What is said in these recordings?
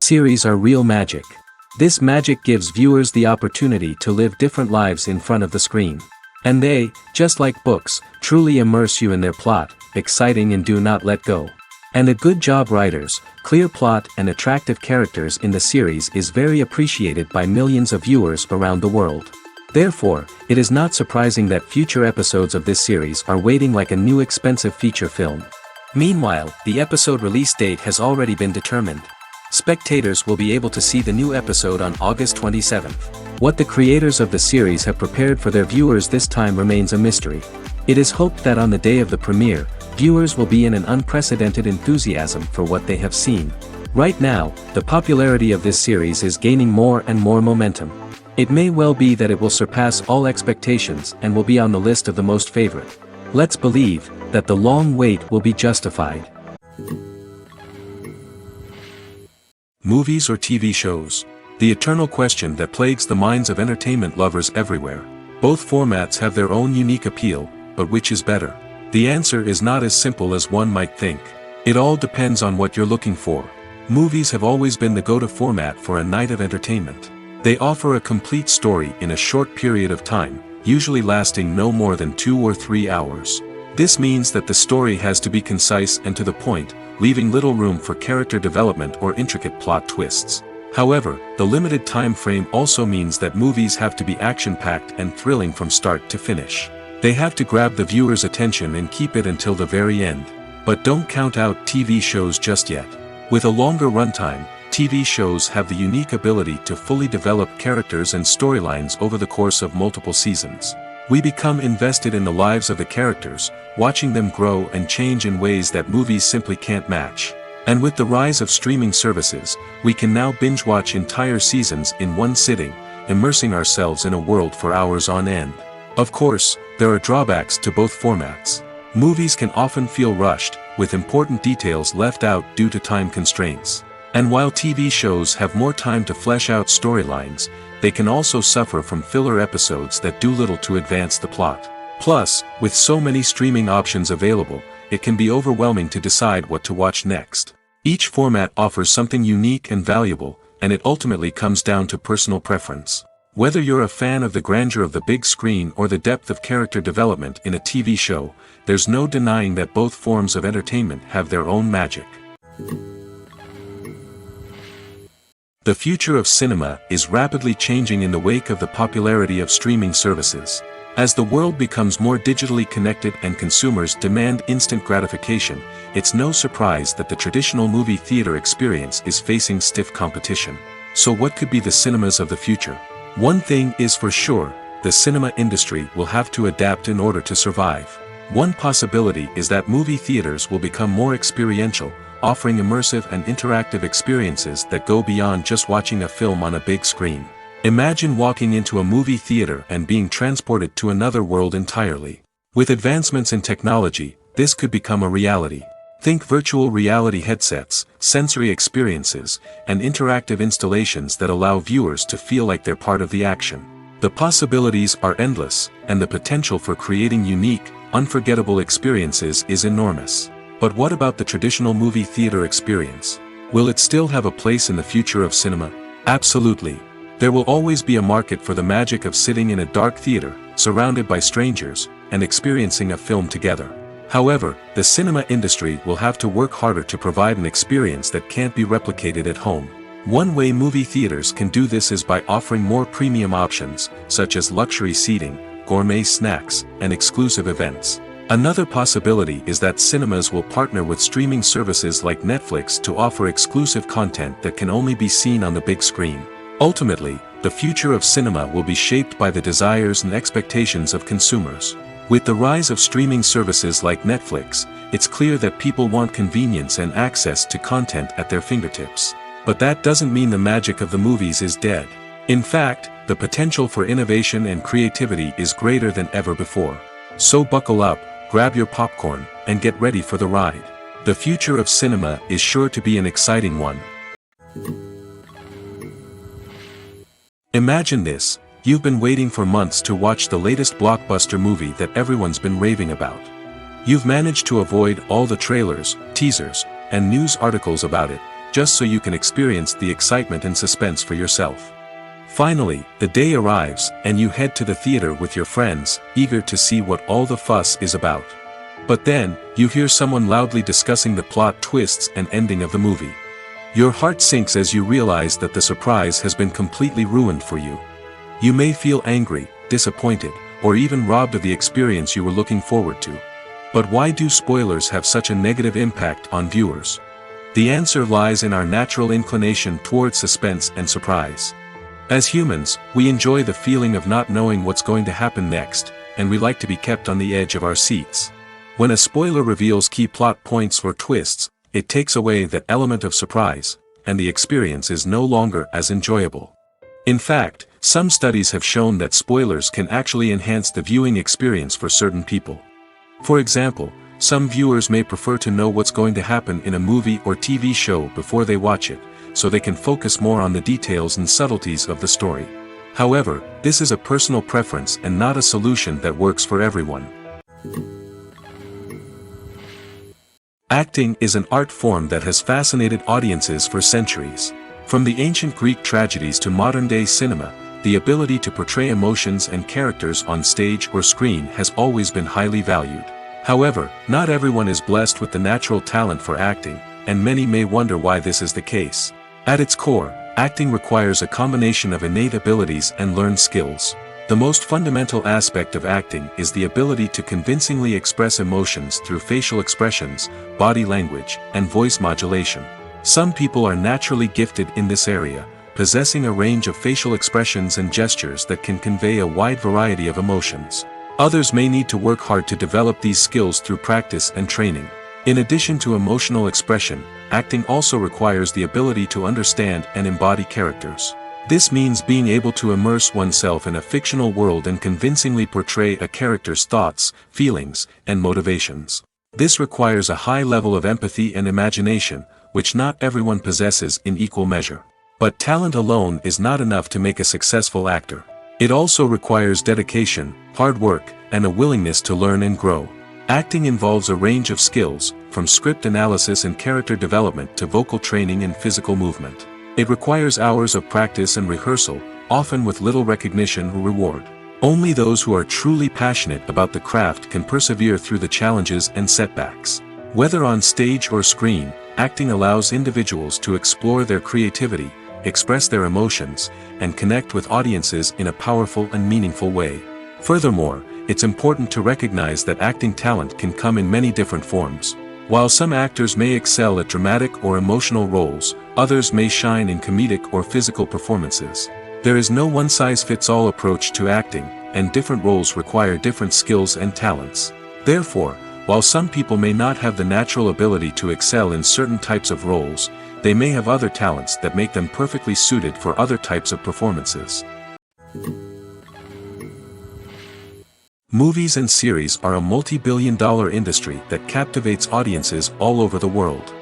series are real magic. This magic gives viewers the opportunity to live different lives in front of the screen. And they, just like books, truly immerse you in their plot, exciting and do not let go. And a good job writers, clear plot and attractive characters in the series is very appreciated by millions of viewers around the world. Therefore, it is not surprising that future episodes of this series are waiting like a new expensive feature film. Meanwhile, the episode release date has already been determined. Spectators will be able to see the new episode on August 27th. What the creators of the series have prepared for their viewers this time remains a mystery. It is hoped that on the day of the premiere, viewers will be in an unprecedented enthusiasm for what they have seen. Right now, the popularity of this series is gaining more and more momentum. It may well be that it will surpass all expectations and will be on the list of the most favorite. Let's believe that the long wait will be justified. Movies or TV shows? The eternal question that plagues the minds of entertainment lovers everywhere. Both formats have their own unique appeal, but which is better? The answer is not as simple as one might think. It all depends on what you're looking for. Movies have always been the go-to format for a night of entertainment. They offer a complete story in a short period of time, usually lasting no more than 2 or 3 hours. This means that the story has to be concise and to the point, leaving little room for character development or intricate plot twists. However, the limited time frame also means that movies have to be action-packed and thrilling from start to finish. They have to grab the viewer's attention and keep it until the very end. But don't count out TV shows just yet. With a longer runtime, TV shows have the unique ability to fully develop characters and storylines over the course of multiple seasons. We become invested in the lives of the characters, watching them grow and change in ways that movies simply can't match. And with the rise of streaming services, we can now binge-watch entire seasons in one sitting, immersing ourselves in a world for hours on end. Of course, there are drawbacks to both formats. Movies can often feel rushed, with important details left out due to time constraints. And while TV shows have more time to flesh out storylines, they can also suffer from filler episodes that do little to advance the plot. Plus, with so many streaming options available, it can be overwhelming to decide what to watch next. Each format offers something unique and valuable, and it ultimately comes down to personal preference. Whether you're a fan of the grandeur of the big screen or the depth of character development in a TV show, there's no denying that both forms of entertainment have their own magic. The future of cinema is rapidly changing in the wake of the popularity of streaming services. As the world becomes more digitally connected and consumers demand instant gratification, it's no surprise that the traditional movie theater experience is facing stiff competition. So what could be the cinemas of the future? One thing is for sure, the cinema industry will have to adapt in order to survive. One possibility is that movie theaters will become more experiential, offering immersive and interactive experiences that go beyond just watching a film on a big screen. Imagine walking into a movie theater and being transported to another world entirely. With advancements in technology, this could become a reality. Think virtual reality headsets, sensory experiences, and interactive installations that allow viewers to feel like they're part of the action. The possibilities are endless, and the potential for creating unique, unforgettable experiences is enormous. But what about the traditional movie theater experience? Will it still have a place in the future of cinema? Absolutely. There will always be a market for the magic of sitting in a dark theater, surrounded by strangers, and experiencing a film together. However, the cinema industry will have to work harder to provide an experience that can't be replicated at home. One way movie theaters can do this is by offering more premium options, such as luxury seating, gourmet snacks, and exclusive events. Another possibility is that cinemas will partner with streaming services like Netflix to offer exclusive content that can only be seen on the big screen. Ultimately, the future of cinema will be shaped by the desires and expectations of consumers. With the rise of streaming services like Netflix, it's clear that people want convenience and access to content at their fingertips. But that doesn't mean the magic of the movies is dead. In fact, the potential for innovation and creativity is greater than ever before. So buckle up, grab your popcorn, and get ready for the ride. The future of cinema is sure to be an exciting one. Imagine this, you've been waiting for months to watch the latest blockbuster movie that everyone's been raving about. You've managed to avoid all the trailers, teasers, and news articles about it, just so you can experience the excitement and suspense for yourself. Finally, the day arrives, and you head to the theater with your friends, eager to see what all the fuss is about. But then, you hear someone loudly discussing the plot twists and ending of the movie. Your heart sinks as you realize that the surprise has been completely ruined for you. You may feel angry, disappointed, or even robbed of the experience you were looking forward to. But why do spoilers have such a negative impact on viewers? The answer lies in our natural inclination towards suspense and surprise. As humans, we enjoy the feeling of not knowing what's going to happen next, and we like to be kept on the edge of our seats. When a spoiler reveals key plot points or twists, it takes away that element of surprise, and the experience is no longer as enjoyable. In fact, some studies have shown that spoilers can actually enhance the viewing experience for certain people. For example, some viewers may prefer to know what's going to happen in a movie or TV show before they watch it, so they can focus more on the details and subtleties of the story. However, this is a personal preference and not a solution that works for everyone. Acting is an art form that has fascinated audiences for centuries. From the ancient Greek tragedies to modern-day cinema, the ability to portray emotions and characters on stage or screen has always been highly valued. However, not everyone is blessed with the natural talent for acting, and many may wonder why this is the case. At its core, acting requires a combination of innate abilities and learned skills. The most fundamental aspect of acting is the ability to convincingly express emotions through facial expressions, body language, and voice modulation. Some people are naturally gifted in this area, possessing a range of facial expressions and gestures that can convey a wide variety of emotions. Others may need to work hard to develop these skills through practice and training. In addition to emotional expression, acting also requires the ability to understand and embody characters. This means being able to immerse oneself in a fictional world and convincingly portray a character's thoughts, feelings, and motivations. This requires a high level of empathy and imagination, which not everyone possesses in equal measure. But talent alone is not enough to make a successful actor. It also requires dedication, hard work, and a willingness to learn and grow. Acting involves a range of skills, from script analysis and character development to vocal training and physical movement. It requires hours of practice and rehearsal, often with little recognition or reward. Only those who are truly passionate about the craft can persevere through the challenges and setbacks. Whether on stage or screen, acting allows individuals to explore their creativity, express their emotions, and connect with audiences in a powerful and meaningful way. Furthermore, it's important to recognize that acting talent can come in many different forms. While some actors may excel at dramatic or emotional roles, others may shine in comedic or physical performances. There is no one-size-fits-all approach to acting, and different roles require different skills and talents. Therefore, while some people may not have the natural ability to excel in certain types of roles, they may have other talents that make them perfectly suited for other types of performances. Movies and series are a multi-billion-dollar industry that captivates audiences all over the world.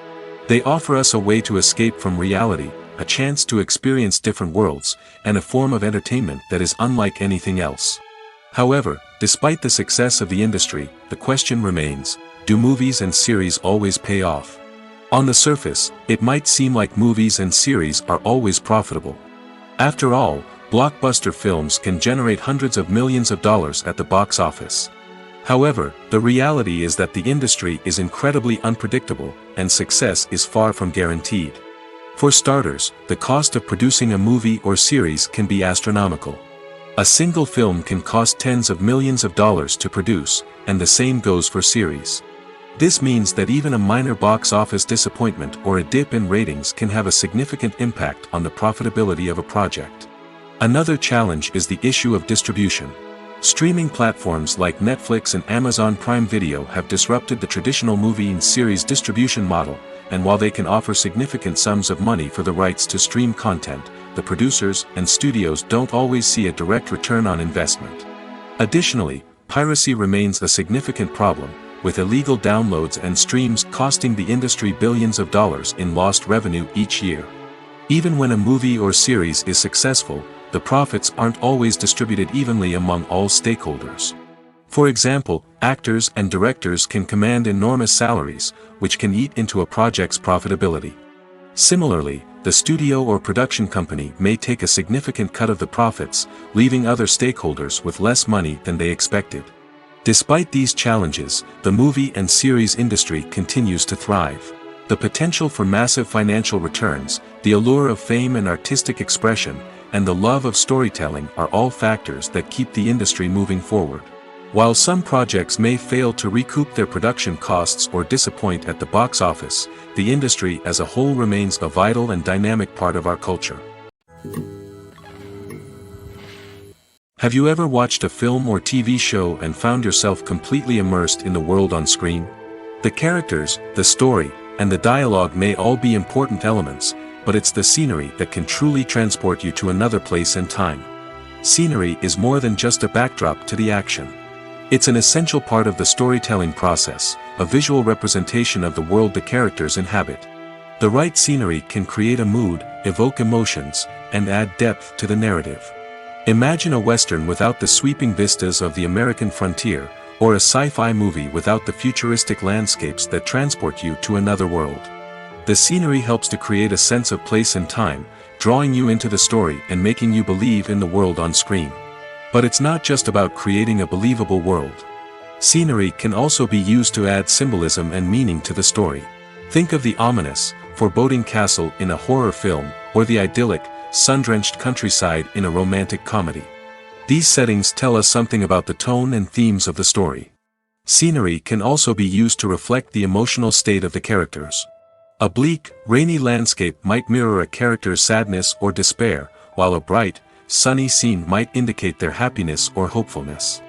They offer us a way to escape from reality, a chance to experience different worlds, and a form of entertainment that is unlike anything else. However, despite the success of the industry, the question remains, do movies and series always pay off? On the surface, it might seem like movies and series are always profitable. After all, blockbuster films can generate hundreds of millions of dollars at the box office. However, the reality is that the industry is incredibly unpredictable, and success is far from guaranteed. For starters, the cost of producing a movie or series can be astronomical. A single film can cost tens of millions of dollars to produce, and the same goes for series. This means that even a minor box office disappointment or a dip in ratings can have a significant impact on the profitability of a project. Another challenge is the issue of distribution. Streaming platforms like Netflix and Amazon Prime Video have disrupted the traditional movie and series distribution model, and while they can offer significant sums of money for the rights to stream content, the producers and studios don't always see a direct return on investment. Additionally, piracy remains a significant problem, with illegal downloads and streams costing the industry billions of dollars in lost revenue each year. Even when a movie or series is successful, the profits aren't always distributed evenly among all stakeholders. For example, actors and directors can command enormous salaries, which can eat into a project's profitability. Similarly, the studio or production company may take a significant cut of the profits, leaving other stakeholders with less money than they expected. Despite these challenges, the movie and series industry continues to thrive. The potential for massive financial returns, the allure of fame and artistic expression, and the love of storytelling are all factors that keep the industry moving forward. While some projects may fail to recoup their production costs or disappoint at the box office, the industry as a whole remains a vital and dynamic part of our culture. Have you ever watched a film or TV show and found yourself completely immersed in the world on screen? The characters, the story, and the dialogue may all be important elements, but it's the scenery that can truly transport you to another place and time. Scenery is more than just a backdrop to the action. It's an essential part of the storytelling process, a visual representation of the world the characters inhabit. The right scenery can create a mood, evoke emotions, and add depth to the narrative. Imagine a Western without the sweeping vistas of the American frontier, or a sci-fi movie without the futuristic landscapes that transport you to another world. The scenery helps to create a sense of place and time, drawing you into the story and making you believe in the world on screen. But it's not just about creating a believable world. Scenery can also be used to add symbolism and meaning to the story. Think of the ominous, foreboding castle in a horror film, or the idyllic, sun-drenched countryside in a romantic comedy. These settings tell us something about the tone and themes of the story. Scenery can also be used to reflect the emotional state of the characters. A bleak, rainy landscape might mirror a character's sadness or despair, while a bright, sunny scene might indicate their happiness or hopefulness.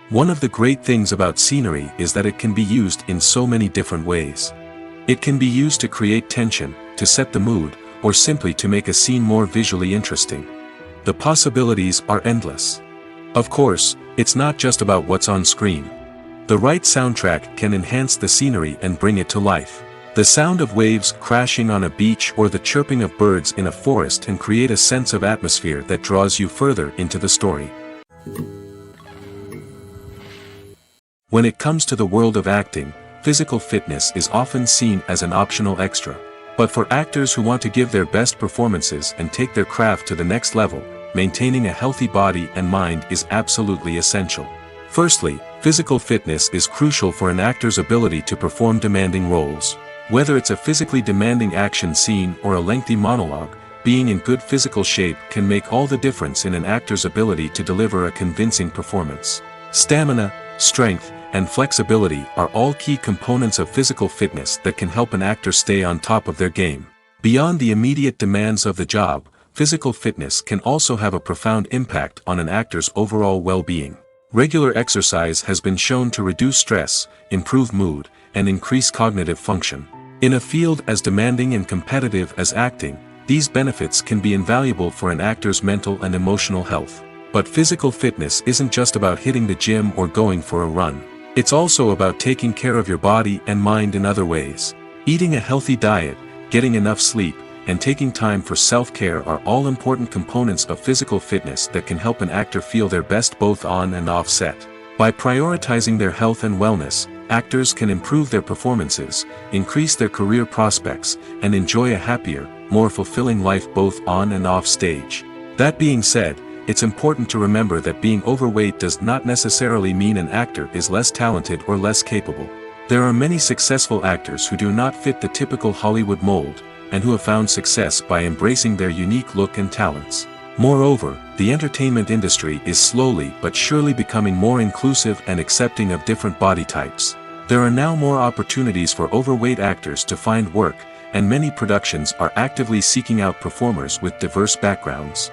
One of the great things about scenery is that it can be used in so many different ways. It can be used to create tension, to set the mood, or simply to make a scene more visually interesting. The possibilities are endless. Of course, it's not just about what's on screen. The right soundtrack can enhance the scenery and bring it to life. The sound of waves crashing on a beach or the chirping of birds in a forest can create a sense of atmosphere that draws you further into the story. When it comes to the world of acting, physical fitness is often seen as an optional extra. But for actors who want to give their best performances and take their craft to the next level, maintaining a healthy body and mind is absolutely essential. Firstly, physical fitness is crucial for an actor's ability to perform demanding roles. Whether it's a physically demanding action scene or a lengthy monologue, being in good physical shape can make all the difference in an actor's ability to deliver a convincing performance. Stamina, strength, and flexibility are all key components of physical fitness that can help an actor stay on top of their game. Beyond the immediate demands of the job, physical fitness can also have a profound impact on an actor's overall well-being. Regular exercise has been shown to reduce stress, improve mood, and increase cognitive function. In a field as demanding and competitive as acting, these benefits can be invaluable for an actor's mental and emotional health. But physical fitness isn't just about hitting the gym or going for a run. It's also about taking care of your body and mind in other ways. Eating a healthy diet, getting enough sleep, and taking time for self-care are all important components of physical fitness that can help an actor feel their best both on and off set. By prioritizing their health and wellness, actors can improve their performances, increase their career prospects, and enjoy a happier, more fulfilling life both on and off stage. That being said, it's important to remember that being overweight does not necessarily mean an actor is less talented or less capable. There are many successful actors who do not fit the typical Hollywood mold, and who have found success by embracing their unique look and talents. Moreover, the entertainment industry is slowly but surely becoming more inclusive and accepting of different body types. There are now more opportunities for overweight actors to find work, and many productions are actively seeking out performers with diverse backgrounds.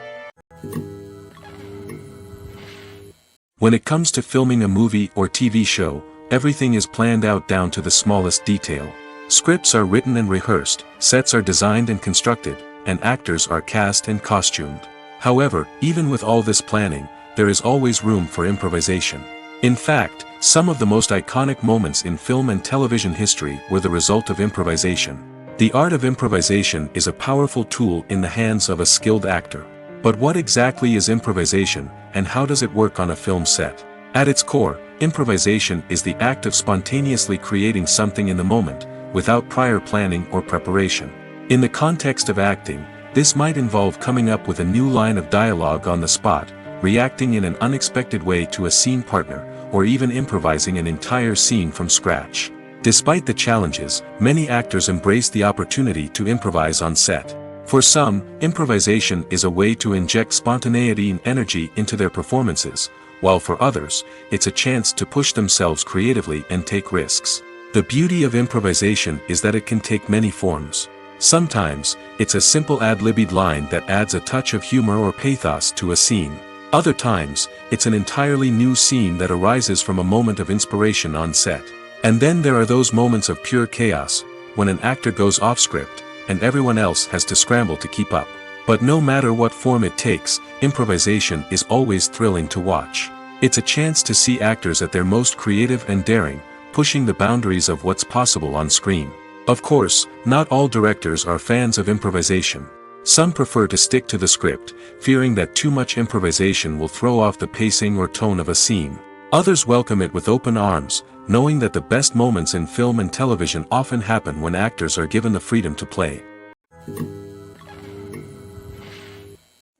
When it comes to filming a movie or TV show, everything is planned out down to the smallest detail. Scripts are written and rehearsed, sets are designed and constructed, and actors are cast and costumed. However, even with all this planning, there is always room for improvisation. In fact, some of the most iconic moments in film and television history were the result of improvisation. The art of improvisation is a powerful tool in the hands of a skilled actor. But what exactly is improvisation, and how does it work on a film set? At its core, improvisation is the act of spontaneously creating something in the moment, without prior planning or preparation. In the context of acting, this might involve coming up with a new line of dialogue on the spot, reacting in an unexpected way to a scene partner, or even improvising an entire scene from scratch. Despite the challenges, many actors embrace the opportunity to improvise on set. For some, improvisation is a way to inject spontaneity and energy into their performances, while for others, it's a chance to push themselves creatively and take risks. The beauty of improvisation is that it can take many forms. Sometimes, it's a simple ad-libbed line that adds a touch of humor or pathos to a scene. Other times, it's an entirely new scene that arises from a moment of inspiration on set. And then there are those moments of pure chaos, when an actor goes off script, and everyone else has to scramble to keep up. But no matter what form it takes, improvisation is always thrilling to watch. It's a chance to see actors at their most creative and daring, pushing the boundaries of what's possible on screen. Of course, not all directors are fans of improvisation. Some prefer to stick to the script, fearing that too much improvisation will throw off the pacing or tone of a scene. Others welcome it with open arms, knowing that the best moments in film and television often happen when actors are given the freedom to play.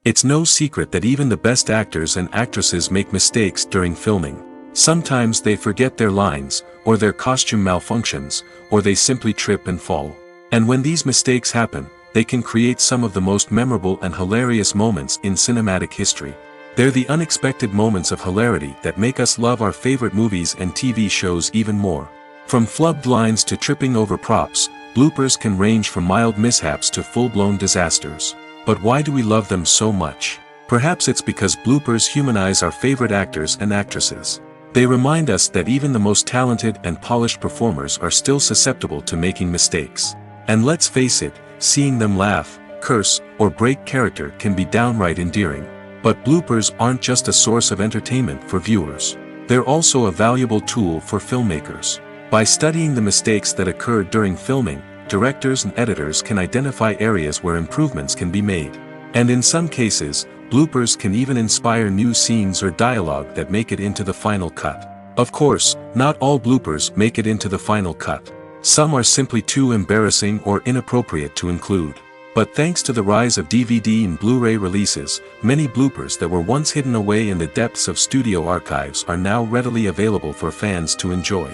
It's no secret that even the best actors and actresses make mistakes during filming. Sometimes they forget their lines, or their costume malfunctions, or they simply trip and fall. And when these mistakes happen, they can create some of the most memorable and hilarious moments in cinematic history. They're the unexpected moments of hilarity that make us love our favorite movies and TV shows even more. From flubbed lines to tripping over props, bloopers can range from mild mishaps to full-blown disasters. But why do we love them so much? Perhaps it's because bloopers humanize our favorite actors and actresses. They remind us that even the most talented and polished performers are still susceptible to making mistakes. And let's face it, seeing them laugh, curse, or break character can be downright endearing. But bloopers aren't just a source of entertainment for viewers. They're also a valuable tool for filmmakers. By studying the mistakes that occurred during filming, directors and editors can identify areas where improvements can be made. And in some cases, bloopers can even inspire new scenes or dialogue that make it into the final cut. Of course, not all bloopers make it into the final cut. Some are simply too embarrassing or inappropriate to include. But thanks to the rise of DVD and Blu-ray releases, many bloopers that were once hidden away in the depths of studio archives are now readily available for fans to enjoy.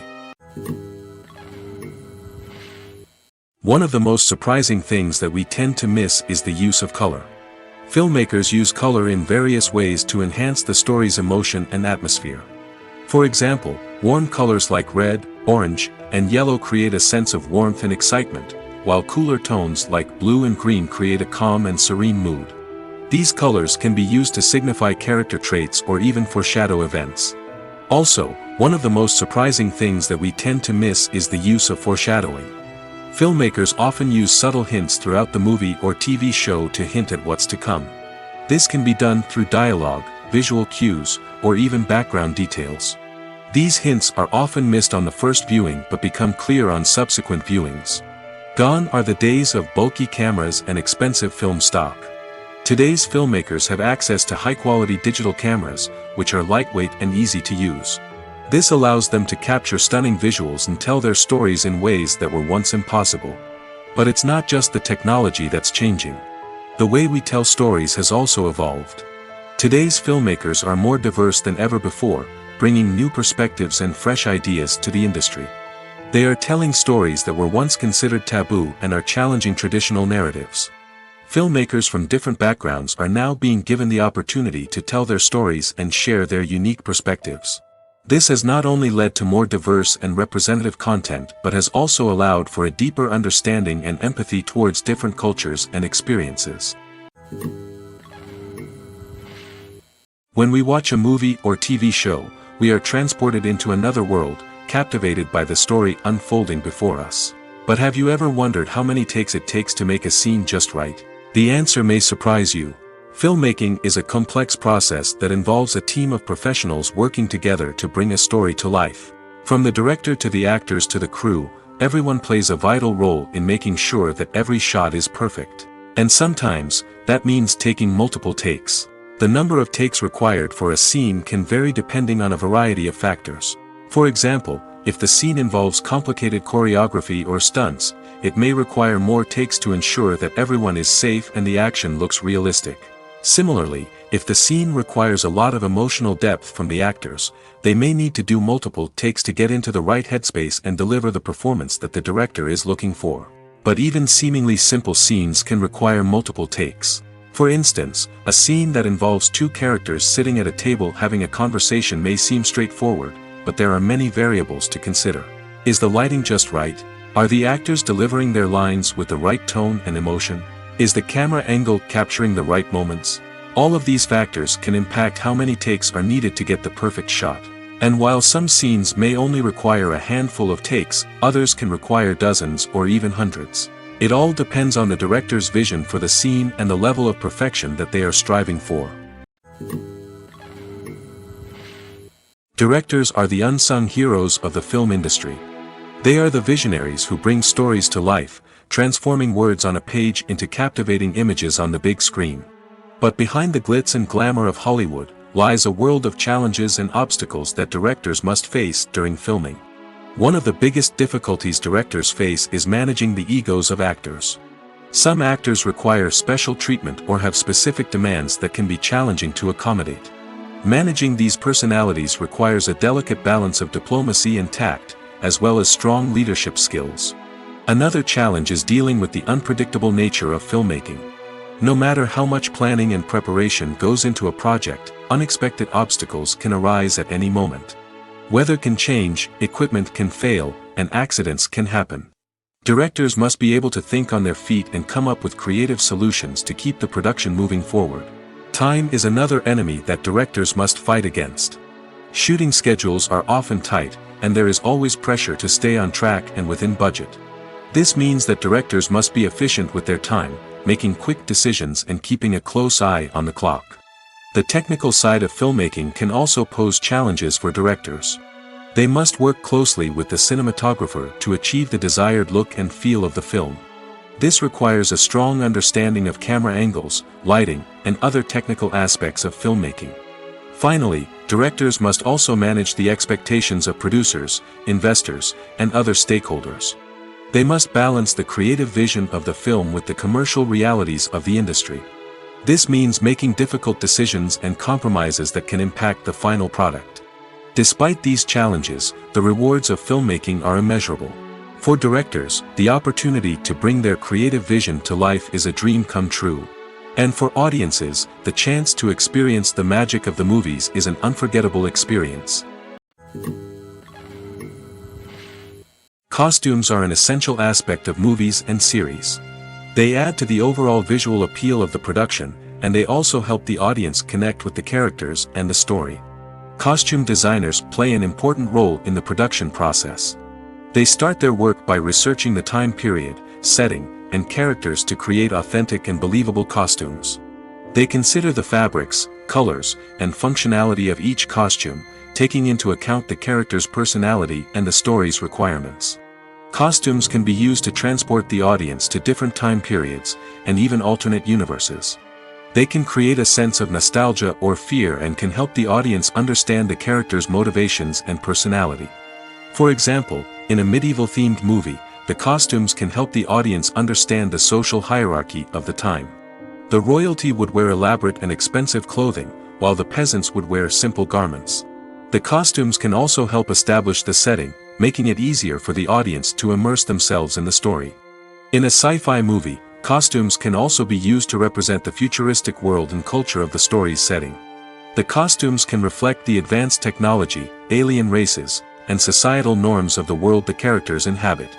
One of the most surprising things that we tend to miss is the use of color. Filmmakers use color in various ways to enhance the story's emotion and atmosphere. For example, warm colors like red, orange, and yellow create a sense of warmth and excitement, while cooler tones like blue and green create a calm and serene mood. These colors can be used to signify character traits or even foreshadow events. Also, one of the most surprising things that we tend to miss is the use of foreshadowing. Filmmakers often use subtle hints throughout the movie or TV show to hint at what's to come. This can be done through dialogue, visual cues, or even background details. These hints are often missed on the first viewing but become clear on subsequent viewings. Gone are the days of bulky cameras and expensive film stock. Today's filmmakers have access to high-quality digital cameras, which are lightweight and easy to use. This allows them to capture stunning visuals and tell their stories in ways that were once impossible. But it's not just the technology that's changing. The way we tell stories has also evolved. Today's filmmakers are more diverse than ever before, bringing new perspectives and fresh ideas to the industry. They are telling stories that were once considered taboo and are challenging traditional narratives. Filmmakers from different backgrounds are now being given the opportunity to tell their stories and share their unique perspectives. This has not only led to more diverse and representative content but has also allowed for a deeper understanding and empathy towards different cultures and experiences. When we watch a movie or TV show, we are transported into another world, captivated by the story unfolding before us. But have you ever wondered how many takes it takes to make a scene just right? The answer may surprise you. Filmmaking is a complex process that involves a team of professionals working together to bring a story to life. From the director to the actors to the crew, everyone plays a vital role in making sure that every shot is perfect. And sometimes, that means taking multiple takes. The number of takes required for a scene can vary depending on a variety of factors. For example, if the scene involves complicated choreography or stunts, it may require more takes to ensure that everyone is safe and the action looks realistic. Similarly, if the scene requires a lot of emotional depth from the actors, they may need to do multiple takes to get into the right headspace and deliver the performance that the director is looking for. But even seemingly simple scenes can require multiple takes. For instance, a scene that involves two characters sitting at a table having a conversation may seem straightforward, but there are many variables to consider. Is the lighting just right? Are the actors delivering their lines with the right tone and emotion? Is the camera angle capturing the right moments? All of these factors can impact how many takes are needed to get the perfect shot. And while some scenes may only require a handful of takes, others can require dozens or even hundreds. It all depends on the director's vision for the scene and the level of perfection that they are striving for. Directors are the unsung heroes of the film industry. They are the visionaries who bring stories to life, transforming words on a page into captivating images on the big screen. But behind the glitz and glamour of Hollywood lies a world of challenges and obstacles that directors must face during filming. One of the biggest difficulties directors face is managing the egos of actors. Some actors require special treatment or have specific demands that can be challenging to accommodate. Managing these personalities requires a delicate balance of diplomacy and tact, as well as strong leadership skills. Another challenge is dealing with the unpredictable nature of filmmaking. No matter how much planning and preparation goes into a project, unexpected obstacles can arise at any moment. Weather can change, equipment can fail, and accidents can happen. Directors must be able to think on their feet and come up with creative solutions to keep the production moving forward. Time is another enemy that directors must fight against. Shooting schedules are often tight, and there is always pressure to stay on track and within budget. This means that directors must be efficient with their time, making quick decisions and keeping a close eye on the clock. The technical side of filmmaking can also pose challenges for directors. They must work closely with the cinematographer to achieve the desired look and feel of the film. This requires a strong understanding of camera angles, lighting, and other technical aspects of filmmaking. Finally, directors must also manage the expectations of producers, investors, and other stakeholders. They must balance the creative vision of the film with the commercial realities of the industry. This means making difficult decisions and compromises that can impact the final product. Despite these challenges, the rewards of filmmaking are immeasurable. For directors, the opportunity to bring their creative vision to life is a dream come true. And for audiences, the chance to experience the magic of the movies is an unforgettable experience. Costumes are an essential aspect of movies and series. They add to the overall visual appeal of the production, and they also help the audience connect with the characters and the story. Costume designers play an important role in the production process. They start their work by researching the time period, setting, and characters to create authentic and believable costumes. They consider the fabrics, colors, and functionality of each costume, taking into account the character's personality and the story's requirements. Costumes can be used to transport the audience to different time periods, and even alternate universes. They can create a sense of nostalgia or fear and can help the audience understand the character's motivations and personality. For example, in a medieval-themed movie, the costumes can help the audience understand the social hierarchy of the time. The royalty would wear elaborate and expensive clothing, while the peasants would wear simple garments. The costumes can also help establish the setting, making it easier for the audience to immerse themselves in the story. In a sci-fi movie, costumes can also be used to represent the futuristic world and culture of the story's setting. The costumes can reflect the advanced technology, alien races, and societal norms of the world the characters inhabit.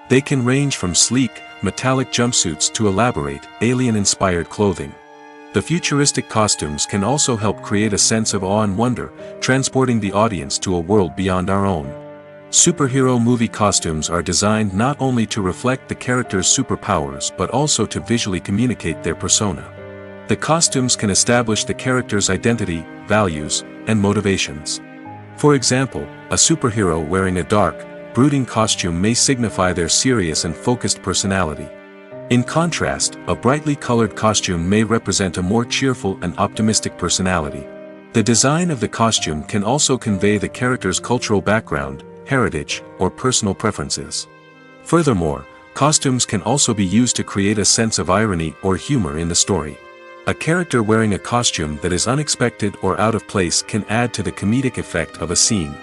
They can range from sleek, metallic jumpsuits to elaborate, alien-inspired clothing. The futuristic costumes can also help create a sense of awe and wonder, transporting the audience to a world beyond our own. Superhero movie costumes are designed not only to reflect the character's superpowers but also to visually communicate their persona. The costumes can establish the character's identity, values, and motivations. For example, a superhero wearing a dark, brooding costume may signify their serious and focused personality. In contrast, a brightly colored costume may represent a more cheerful and optimistic personality. The design of the costume can also convey the character's cultural background, heritage, or personal preferences. Furthermore, Costumes can also be used to create a sense of irony or humor in the story. A character wearing a costume that is unexpected or out of place can add to the comedic effect of a scene.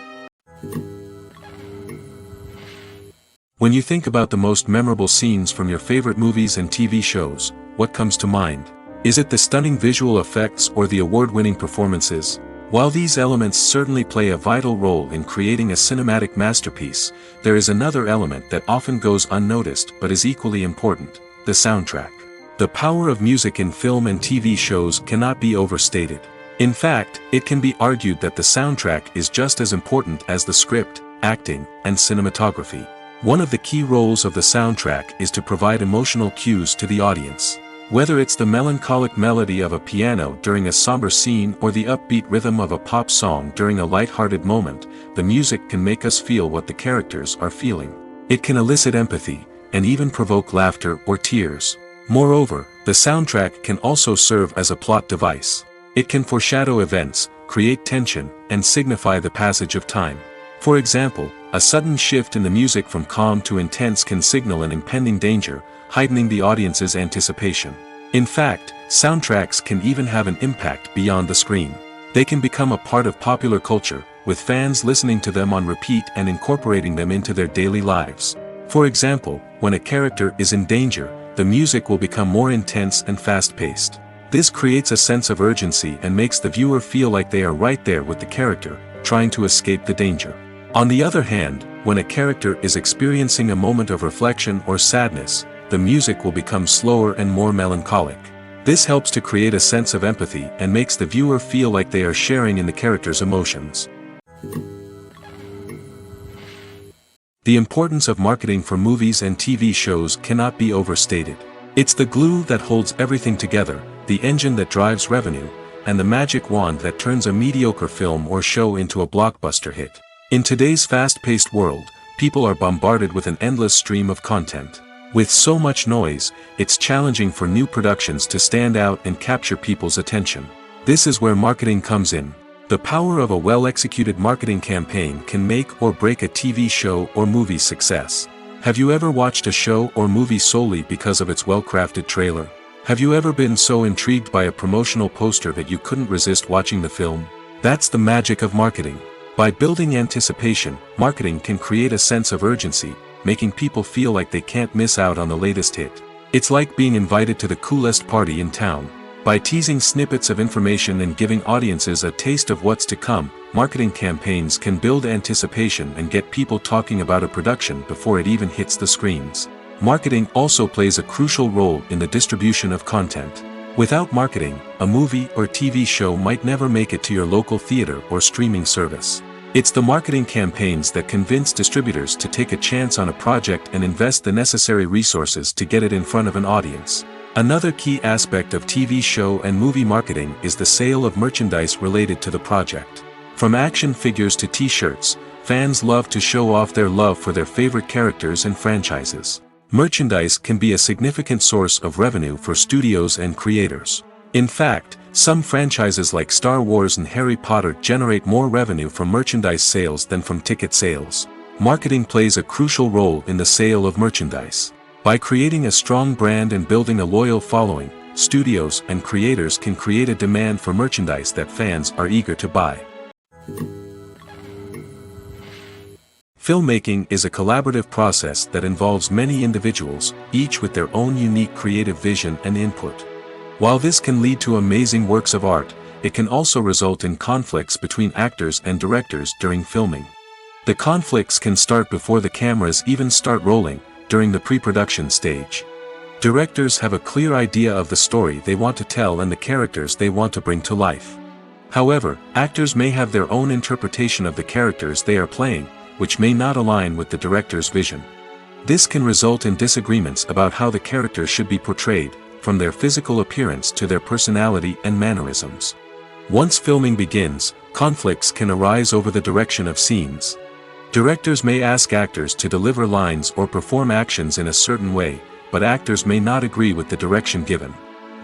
When you think about the most memorable scenes from your favorite movies and TV shows, what comes to mind? Is it the stunning visual effects or the award-winning performances? While these elements certainly play a vital role in creating a cinematic masterpiece, there is another element that often goes unnoticed but is equally important: the soundtrack. The power of music in film and TV shows cannot be overstated. In fact, it can be argued that the soundtrack is just as important as the script, acting, and cinematography. One of the key roles of the soundtrack is to provide emotional cues to the audience. Whether it's the melancholic melody of a piano during a somber scene or the upbeat rhythm of a pop song during a light-hearted moment, the music can make us feel what the characters are feeling. It can elicit empathy, and even provoke laughter or tears. Moreover, the soundtrack can also serve as a plot device. It can foreshadow events, create tension, and signify the passage of time. For example, a sudden shift in the music from calm to intense can signal an impending danger, heightening the audience's anticipation. In fact, soundtracks can even have an impact beyond the screen. They can become a part of popular culture, with fans listening to them on repeat and incorporating them into their daily lives. For example, when a character is in danger, the music will become more intense and fast-paced. This creates a sense of urgency and makes the viewer feel like they are right there with the character, trying to escape the danger. On the other hand, when a character is experiencing a moment of reflection or sadness, the music will become slower and more melancholic. This helps to create a sense of empathy and makes the viewer feel like they are sharing in the character's emotions. The importance of marketing for movies and TV shows cannot be overstated. It's the glue that holds everything together, the engine that drives revenue, and the magic wand that turns a mediocre film or show into a blockbuster hit. In today's fast-paced world, people are bombarded with an endless stream of content. With so much noise, it's challenging for new productions to stand out and capture people's attention. This is where marketing comes in. The power of a well-executed marketing campaign can make or break a TV show or movie's success. Have you ever watched a show or movie solely because of its well-crafted trailer? Have you ever been so intrigued by a promotional poster that you couldn't resist watching the film? That's the magic of marketing. By building anticipation, marketing can create a sense of urgency, making people feel like they can't miss out on the latest hit. It's like being invited to the coolest party in town. By teasing snippets of information and giving audiences a taste of what's to come, marketing campaigns can build anticipation and get people talking about a production before it even hits the screens. Marketing also plays a crucial role in the distribution of content. Without marketing, a movie or TV show might never make it to your local theater or streaming service. It's the marketing campaigns that convince distributors to take a chance on a project and invest the necessary resources to get it in front of an audience. Another key aspect of TV show and movie marketing is the sale of merchandise related to the project. From action figures to t-shirts, fans love to show off their love for their favorite characters and franchises. Merchandise can be a significant source of revenue for studios and creators. In fact, some franchises like Star Wars and Harry Potter generate more revenue from merchandise sales than from ticket sales. Marketing plays a crucial role in the sale of merchandise. By creating a strong brand and building a loyal following, studios and creators can create a demand for merchandise that fans are eager to buy. Filmmaking is a collaborative process that involves many individuals, each with their own unique creative vision and input. While this can lead to amazing works of art, it can also result in conflicts between actors and directors during filming. The conflicts can start before the cameras even start rolling, during the pre-production stage. Directors have a clear idea of the story they want to tell and the characters they want to bring to life. However, actors may have their own interpretation of the characters they are playing, which may not align with the director's vision. This can result in disagreements about how the characters should be portrayed, from their physical appearance to their personality and mannerisms. Once filming begins, conflicts can arise over the direction of scenes. Directors may ask actors to deliver lines or perform actions in a certain way, but actors may not agree with the direction given.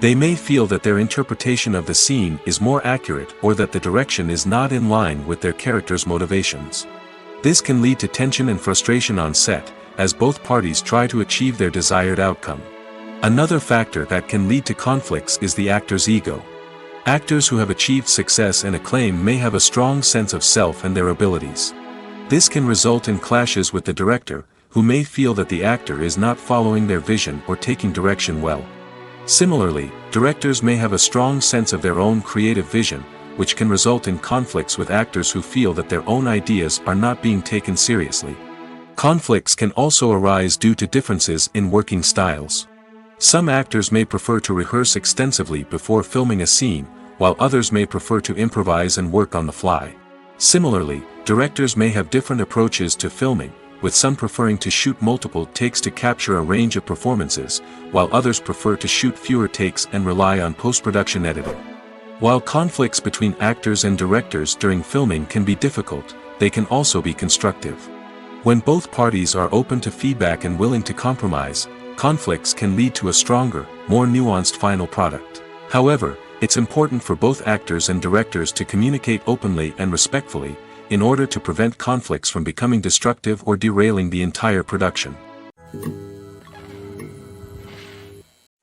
They may feel that their interpretation of the scene is more accurate or that the direction is not in line with their character's motivations. This can lead to tension and frustration on set, as both parties try to achieve their desired outcome. Another factor that can lead to conflicts is the actor's ego. Actors who have achieved success and acclaim may have a strong sense of self and their abilities. This can result in clashes with the director, who may feel that the actor is not following their vision or taking direction well. Similarly, directors may have a strong sense of their own creative vision, which can result in conflicts with actors who feel that their own ideas are not being taken seriously. Conflicts can also arise due to differences in working styles. Some actors may prefer to rehearse extensively before filming a scene, while others may prefer to improvise and work on the fly. Similarly, directors may have different approaches to filming, with some preferring to shoot multiple takes to capture a range of performances, while others prefer to shoot fewer takes and rely on post-production editing. While conflicts between actors and directors during filming can be difficult, they can also be constructive. When both parties are open to feedback and willing to compromise, conflicts can lead to a stronger, more nuanced final product. However, it's important for both actors and directors to communicate openly and respectfully, in order to prevent conflicts from becoming destructive or derailing the entire production.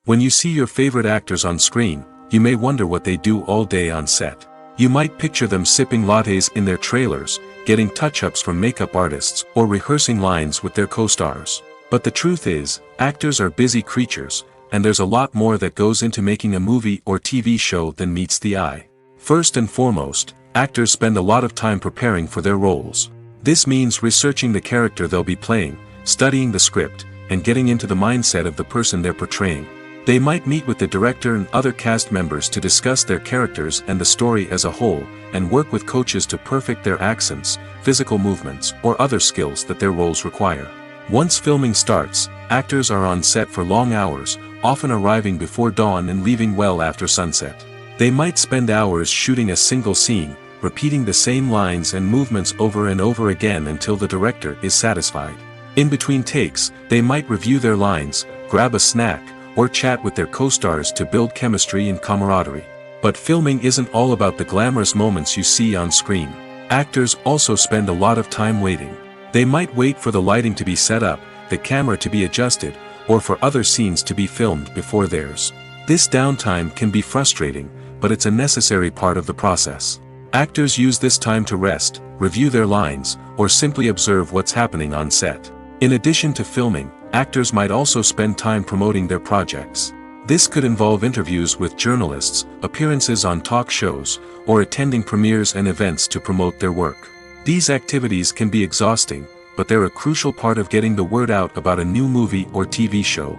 When you see your favorite actors on screen, you may wonder what they do all day on set. You might picture them sipping lattes in their trailers, getting touch-ups from makeup artists, or rehearsing lines with their co-stars. But the truth is, actors are busy creatures, and there's a lot more that goes into making a movie or TV show than meets the eye. First and foremost, actors spend a lot of time preparing for their roles. This means researching the character they'll be playing, studying the script, and getting into the mindset of the person they're portraying. They might meet with the director and other cast members to discuss their characters and the story as a whole, and work with coaches to perfect their accents, physical movements, or other skills that their roles require. Once filming starts, actors are on set for long hours, often arriving before dawn and leaving well after sunset. They might spend hours shooting a single scene, repeating the same lines and movements over and over again until the director is satisfied. In between takes, they might review their lines, grab a snack, or chat with their co-stars to build chemistry and camaraderie. But filming isn't all about the glamorous moments you see on screen. Actors also spend a lot of time waiting. They might wait for the lighting to be set up, the camera to be adjusted, or for other scenes to be filmed before theirs. This downtime can be frustrating, but it's a necessary part of the process. Actors use this time to rest, review their lines, or simply observe what's happening on set. In addition to filming, actors might also spend time promoting their projects. This could involve interviews with journalists, appearances on talk shows, or attending premieres and events to promote their work. These activities can be exhausting, but they're a crucial part of getting the word out about a new movie or TV show.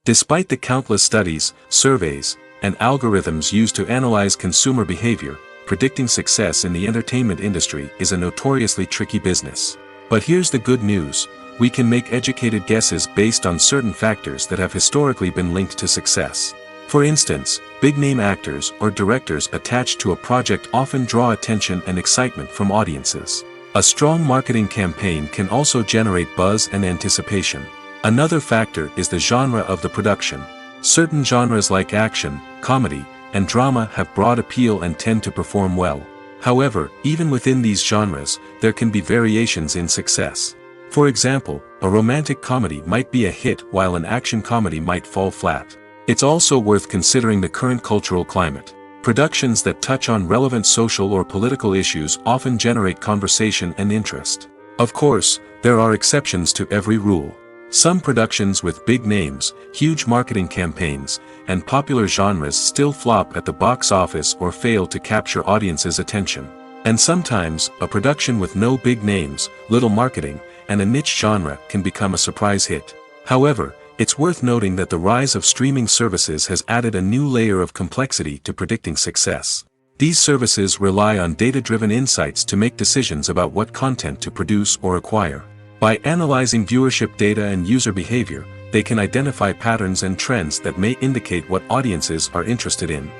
Despite the countless studies, surveys, and algorithms used to analyze consumer behavior, predicting success in the entertainment industry is a notoriously tricky business. But here's the good news: we can make educated guesses based on certain factors that have historically been linked to success. For instance, big-name actors or directors attached to a project often draw attention and excitement from audiences. A strong marketing campaign can also generate buzz and anticipation. Another factor is the genre of the production. Certain genres like action, comedy, and drama have broad appeal and tend to perform well. However, even within these genres, there can be variations in success. For example, a romantic comedy might be a hit while an action comedy might fall flat. It's also worth considering the current cultural climate. Productions that touch on relevant social or political issues often generate conversation and interest. Of course, there are exceptions to every rule. Some productions with big names, huge marketing campaigns, and popular genres still flop at the box office or fail to capture audiences' attention. And sometimes, a production with no big names, little marketing, and a niche genre can become a surprise hit. However, it's worth noting that the rise of streaming services has added a new layer of complexity to predicting success. These services rely on data-driven insights to make decisions about what content to produce or acquire. By analyzing viewership data and user behavior, they can identify patterns and trends that may indicate what audiences are interested in.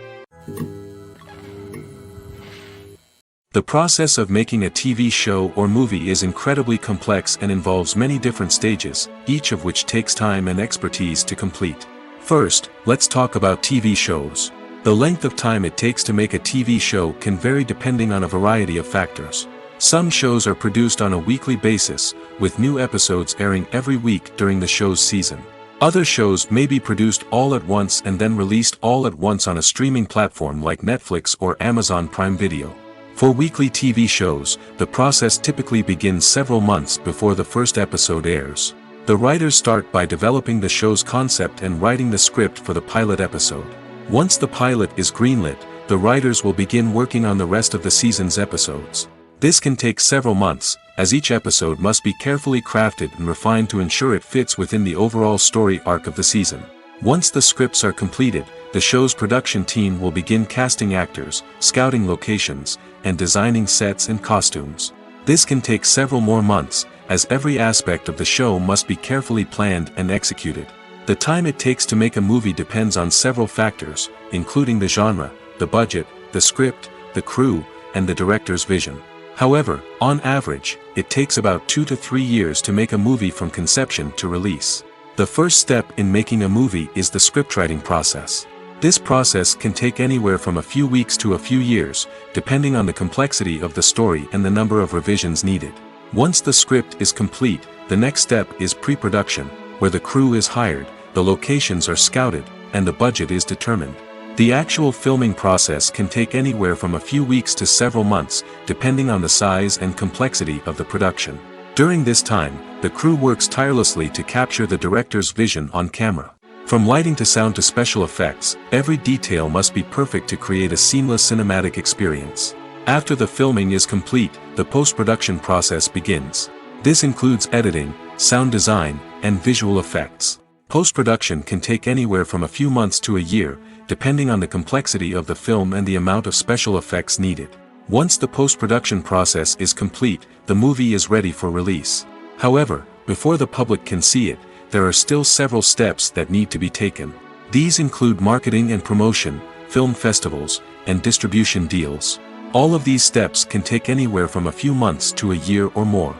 The process of making a TV show or movie is incredibly complex and involves many different stages, each of which takes time and expertise to complete. First, let's talk about TV shows. The length of time it takes to make a TV show can vary depending on a variety of factors. Some shows are produced on a weekly basis, with new episodes airing every week during the show's season. Other shows may be produced all at once and then released all at once on a streaming platform like Netflix or Amazon Prime Video. For weekly TV shows, the process typically begins several months before the first episode airs. The writers start by developing the show's concept and writing the script for the pilot episode. Once the pilot is greenlit, the writers will begin working on the rest of the season's episodes. This can take several months, as each episode must be carefully crafted and refined to ensure it fits within the overall story arc of the season. Once the scripts are completed, the show's production team will begin casting actors, scouting locations, and designing sets and costumes. This can take several more months, as every aspect of the show must be carefully planned and executed. The time it takes to make a movie depends on several factors, including the genre, the budget, the script, the crew, and the director's vision. However, on average, it takes about 2 to 3 years to make a movie from conception to release. The first step in making a movie is the scriptwriting process. This process can take anywhere from a few weeks to a few years, depending on the complexity of the story and the number of revisions needed. Once the script is complete, the next step is pre-production, where the crew is hired, the locations are scouted, and the budget is determined. The actual filming process can take anywhere from a few weeks to several months, depending on the size and complexity of the production. During this time, the crew works tirelessly to capture the director's vision on camera. From lighting to sound to special effects, every detail must be perfect to create a seamless cinematic experience. After the filming is complete, the post-production process begins. This includes editing, sound design, and visual effects. Post-production can take anywhere from a few months to a year, depending on the complexity of the film and the amount of special effects needed. Once the post-production process is complete, the movie is ready for release. However, before the public can see it, there are still several steps that need to be taken. These include marketing and promotion, film festivals, and distribution deals. All of these steps can take anywhere from a few months to a year or more.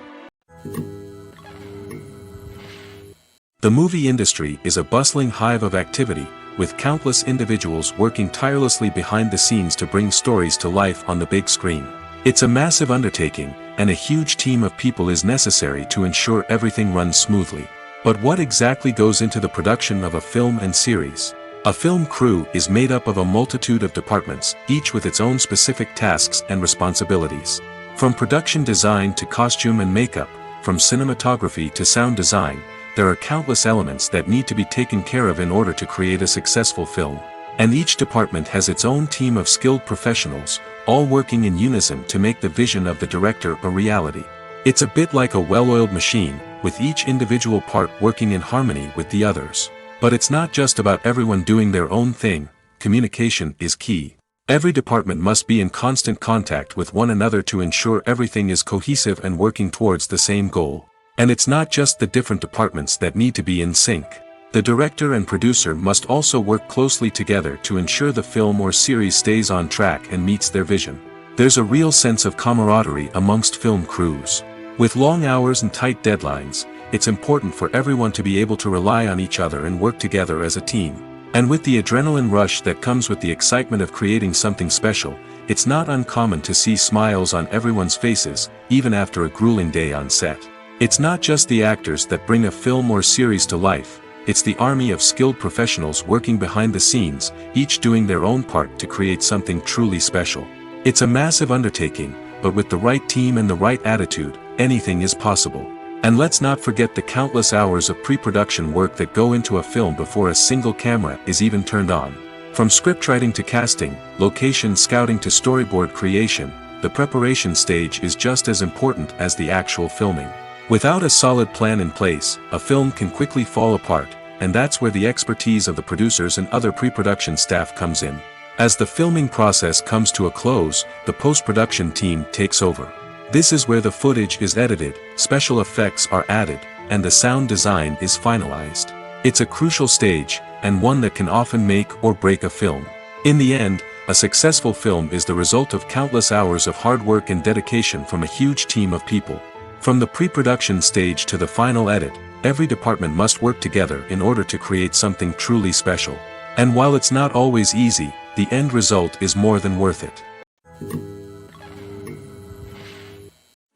The movie industry is a bustling hive of activity, with countless individuals working tirelessly behind the scenes to bring stories to life on the big screen. It's a massive undertaking, and a huge team of people is necessary to ensure everything runs smoothly. But what exactly goes into the production of a film and series? A film crew is made up of a multitude of departments, each with its own specific tasks and responsibilities. From production design to costume and makeup, from cinematography to sound design, there are countless elements that need to be taken care of in order to create a successful film. And each department has its own team of skilled professionals, all working in unison to make the vision of the director a reality. It's a bit like a well-oiled machine, with each individual part working in harmony with the others. But it's not just about everyone doing their own thing, communication is key. Every department must be in constant contact with one another to ensure everything is cohesive and working towards the same goal. And it's not just the different departments that need to be in sync. The director and producer must also work closely together to ensure the film or series stays on track and meets their vision. There's a real sense of camaraderie amongst film crews. With long hours and tight deadlines, it's important for everyone to be able to rely on each other and work together as a team. And with the adrenaline rush that comes with the excitement of creating something special, it's not uncommon to see smiles on everyone's faces, even after a grueling day on set. It's not just the actors that bring a film or series to life, it's the army of skilled professionals working behind the scenes, each doing their own part to create something truly special. It's a massive undertaking, but with the right team and the right attitude, anything is possible. And let's not forget the countless hours of pre-production work that go into a film before a single camera is even turned on. From scriptwriting to casting, location scouting to storyboard creation, the preparation stage is just as important as the actual filming. Without a solid plan in place, a film can quickly fall apart, and that's where the expertise of the producers and other pre-production staff comes in. As the filming process comes to a close, the post-production team takes over. This is where the footage is edited, special effects are added, and the sound design is finalized. It's a crucial stage, and one that can often make or break a film. In the end, a successful film is the result of countless hours of hard work and dedication from a huge team of people. From the pre-production stage to the final edit, every department must work together in order to create something truly special. And while it's not always easy, the end result is more than worth it.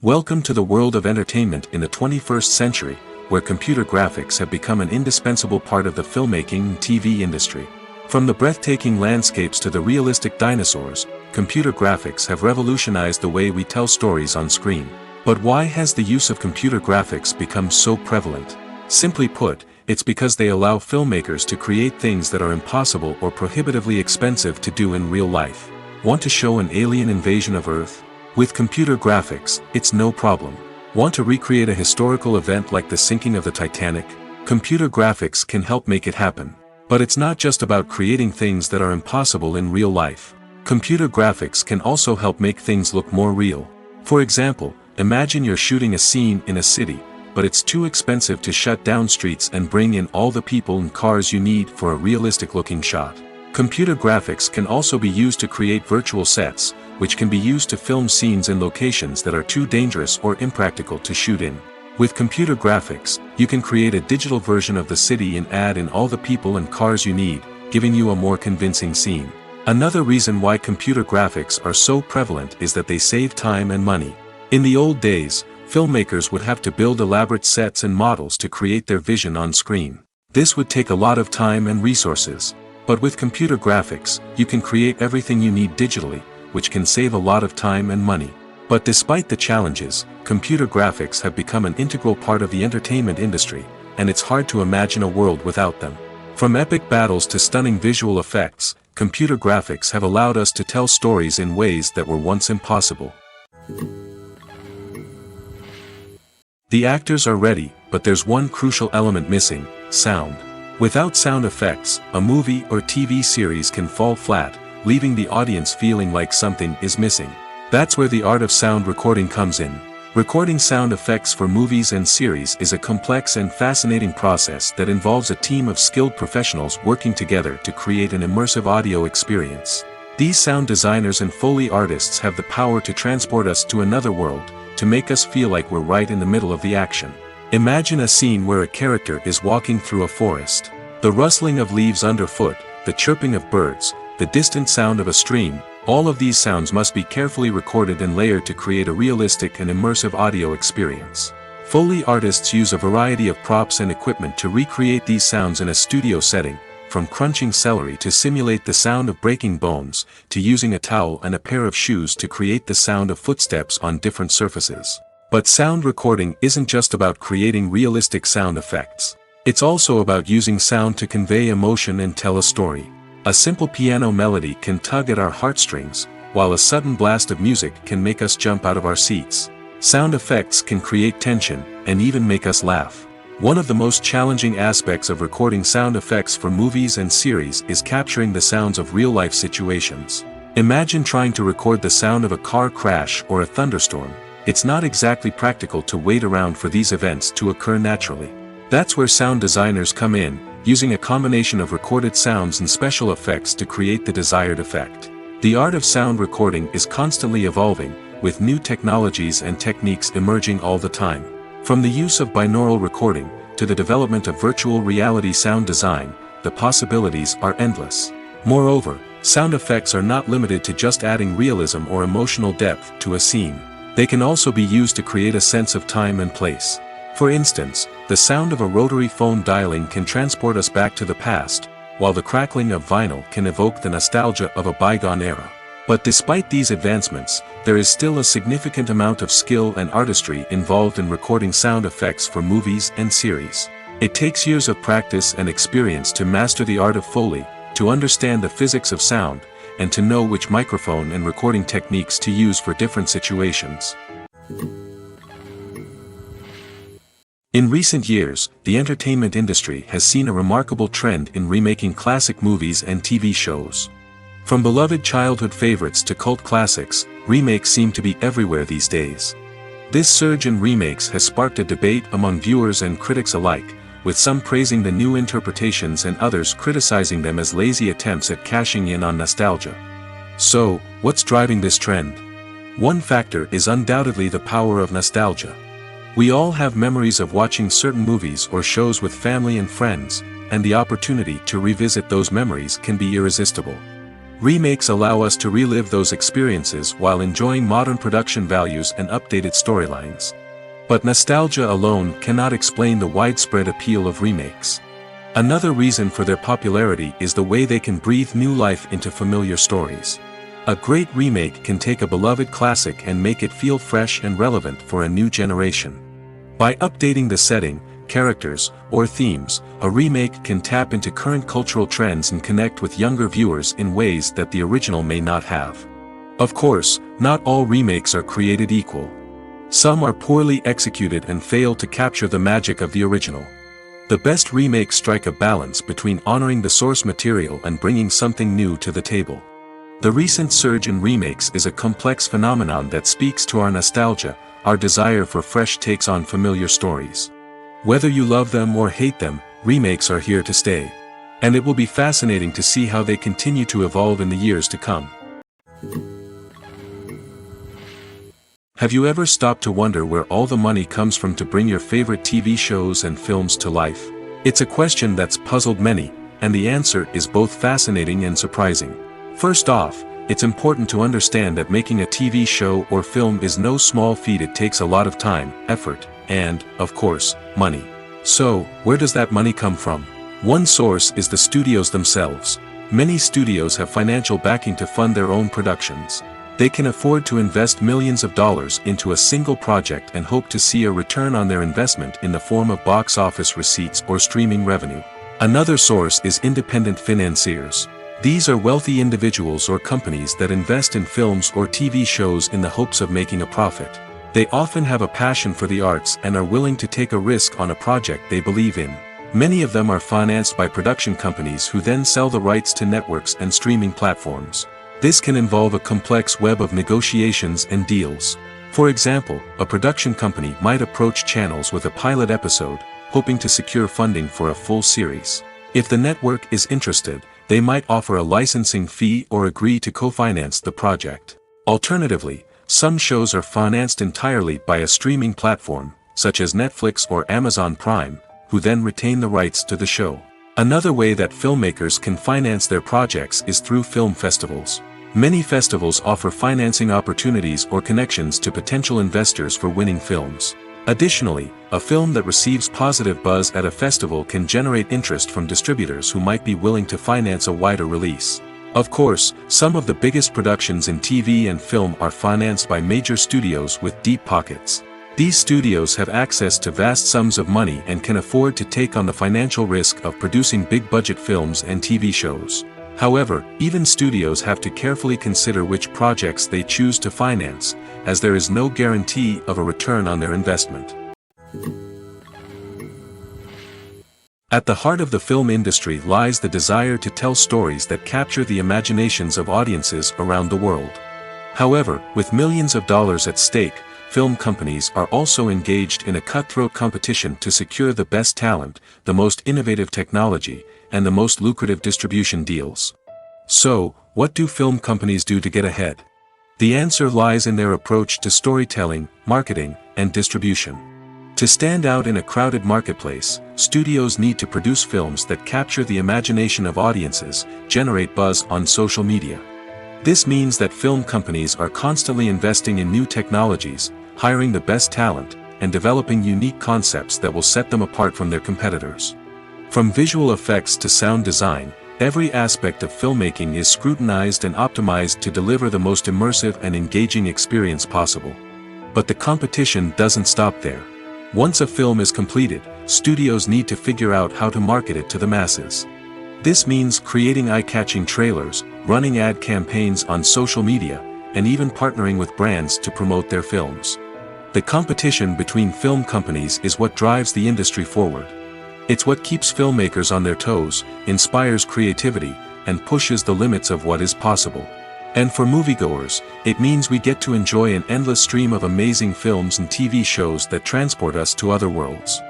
Welcome to the world of entertainment in the 21st century, where computer graphics have become an indispensable part of the filmmaking and TV industry. From the breathtaking landscapes to the realistic dinosaurs, computer graphics have revolutionized the way we tell stories on screen. But why has the use of computer graphics become so prevalent? Simply put, it's because they allow filmmakers to create things that are impossible or prohibitively expensive to do in real life. Want to show an alien invasion of Earth? With computer graphics, it's no problem. Want to recreate a historical event like the sinking of the Titanic? Computer graphics can help make it happen. But it's not just about creating things that are impossible in real life. Computer graphics can also help make things look more real. For example, imagine you're shooting a scene in a city, but it's too expensive to shut down streets and bring in all the people and cars you need for a realistic-looking shot. Computer graphics can also be used to create virtual sets, which can be used to film scenes in locations that are too dangerous or impractical to shoot in. With computer graphics, you can create a digital version of the city and add in all the people and cars you need, giving you a more convincing scene. Another reason why computer graphics are so prevalent is that they save time and money. In the old days, filmmakers would have to build elaborate sets and models to create their vision on screen. This would take a lot of time and resources. But with computer graphics, you can create everything you need digitally, which can save a lot of time and money. But despite the challenges, computer graphics have become an integral part of the entertainment industry, and it's hard to imagine a world without them. From epic battles to stunning visual effects, computer graphics have allowed us to tell stories in ways that were once impossible. The actors are ready, but there's one crucial element missing: sound. Without sound effects, a movie or TV series can fall flat, leaving the audience feeling like something is missing. That's where the art of sound recording comes in. Recording sound effects for movies and series is a complex and fascinating process that involves a team of skilled professionals working together to create an immersive audio experience. These sound designers and Foley artists have the power to transport us to another world, to make us feel like we're right in the middle of the action. Imagine a scene where a character is walking through a forest. The rustling of leaves underfoot, the chirping of birds, the distant sound of a stream, all of these sounds must be carefully recorded and layered to create a realistic and immersive audio experience. Foley artists use a variety of props and equipment to recreate these sounds in a studio setting, from crunching celery to simulate the sound of breaking bones, to using a towel and a pair of shoes to create the sound of footsteps on different surfaces. But sound recording isn't just about creating realistic sound effects. It's also about using sound to convey emotion and tell a story. A simple piano melody can tug at our heartstrings, while a sudden blast of music can make us jump out of our seats. Sound effects can create tension, and even make us laugh. One of the most challenging aspects of recording sound effects for movies and series is capturing the sounds of real-life situations. Imagine trying to record the sound of a car crash or a thunderstorm. It's not exactly practical to wait around for these events to occur naturally. That's where sound designers come in, using a combination of recorded sounds and special effects to create the desired effect. The art of sound recording is constantly evolving, with new technologies and techniques emerging all the time. From the use of binaural recording, to the development of virtual reality sound design, the possibilities are endless. Moreover, sound effects are not limited to just adding realism or emotional depth to a scene. They can also be used to create a sense of time and place. For instance, the sound of a rotary phone dialing can transport us back to the past, while the crackling of vinyl can evoke the nostalgia of a bygone era. But despite these advancements, there is still a significant amount of skill and artistry involved in recording sound effects for movies and series. It takes years of practice and experience to master the art of Foley, to understand the physics of sound, and to know which microphone and recording techniques to use for different situations. In recent years, the entertainment industry has seen a remarkable trend in remaking classic movies and TV shows. From beloved childhood favorites to cult classics, remakes seem to be everywhere these days. This surge in remakes has sparked a debate among viewers and critics alike, with some praising the new interpretations and others criticizing them as lazy attempts at cashing in on nostalgia. So, what's driving this trend? One factor is undoubtedly the power of nostalgia. We all have memories of watching certain movies or shows with family and friends, and the opportunity to revisit those memories can be irresistible. Remakes allow us to relive those experiences while enjoying modern production values and updated storylines. But nostalgia alone cannot explain the widespread appeal of remakes. Another reason for their popularity is the way they can breathe new life into familiar stories. A great remake can take a beloved classic and make it feel fresh and relevant for a new generation. By updating the setting, characters, or themes, a remake can tap into current cultural trends and connect with younger viewers in ways that the original may not have. Of course, not all remakes are created equal. Some are poorly executed and fail to capture the magic of the original. The best remakes strike a balance between honoring the source material and bringing something new to the table. The recent surge in remakes is a complex phenomenon that speaks to our nostalgia, our desire for fresh takes on familiar stories. Whether you love them or hate them, remakes are here to stay. And it will be fascinating to see how they continue to evolve in the years to come. Have you ever stopped to wonder where all the money comes from to bring your favorite TV shows and films to life? It's a question that's puzzled many, and the answer is both fascinating and surprising. First off, it's important to understand that making a TV show or film is no small feat. It takes a lot of time, effort, and, of course, money. So, where does that money come from? One source is the studios themselves. Many studios have financial backing to fund their own productions. They can afford to invest millions of dollars into a single project and hope to see a return on their investment in the form of box office receipts or streaming revenue. Another source is independent financiers. These are wealthy individuals or companies that invest in films or TV shows in the hopes of making a profit. They often have a passion for the arts and are willing to take a risk on a project they believe in. Many of them are financed by production companies who then sell the rights to networks and streaming platforms. This can involve a complex web of negotiations and deals. For example, a production company might approach channels with a pilot episode, hoping to secure funding for a full series. If the network is interested, they might offer a licensing fee or agree to co-finance the project. Alternatively, some shows are financed entirely by a streaming platform, such as Netflix or Amazon Prime, who then retain the rights to the show. Another way that filmmakers can finance their projects is through film festivals. Many festivals offer financing opportunities or connections to potential investors for winning films. Additionally, a film that receives positive buzz at a festival can generate interest from distributors who might be willing to finance a wider release. Of course, some of the biggest productions in TV and film are financed by major studios with deep pockets. These studios have access to vast sums of money and can afford to take on the financial risk of producing big-budget films and TV shows. However, even studios have to carefully consider which projects they choose to finance, as there is no guarantee of a return on their investment. At the heart of the film industry lies the desire to tell stories that capture the imaginations of audiences around the world. However, with millions of dollars at stake, film companies are also engaged in a cutthroat competition to secure the best talent, the most innovative technology, and the most lucrative distribution deals. So, what do film companies do to get ahead? The answer lies in their approach to storytelling, marketing, and distribution. To stand out in a crowded marketplace, studios need to produce films that capture the imagination of audiences, generate buzz on social media. This means that film companies are constantly investing in new technologies, hiring the best talent, and developing unique concepts that will set them apart from their competitors. From visual effects to sound design, every aspect of filmmaking is scrutinized and optimized to deliver the most immersive and engaging experience possible. But the competition doesn't stop there. Once a film is completed, studios need to figure out how to market it to the masses. This means creating eye-catching trailers, running ad campaigns on social media, and even partnering with brands to promote their films. The competition between film companies is what drives the industry forward. It's what keeps filmmakers on their toes, inspires creativity, and pushes the limits of what is possible. And for moviegoers, it means we get to enjoy an endless stream of amazing films and TV shows that transport us to other worlds.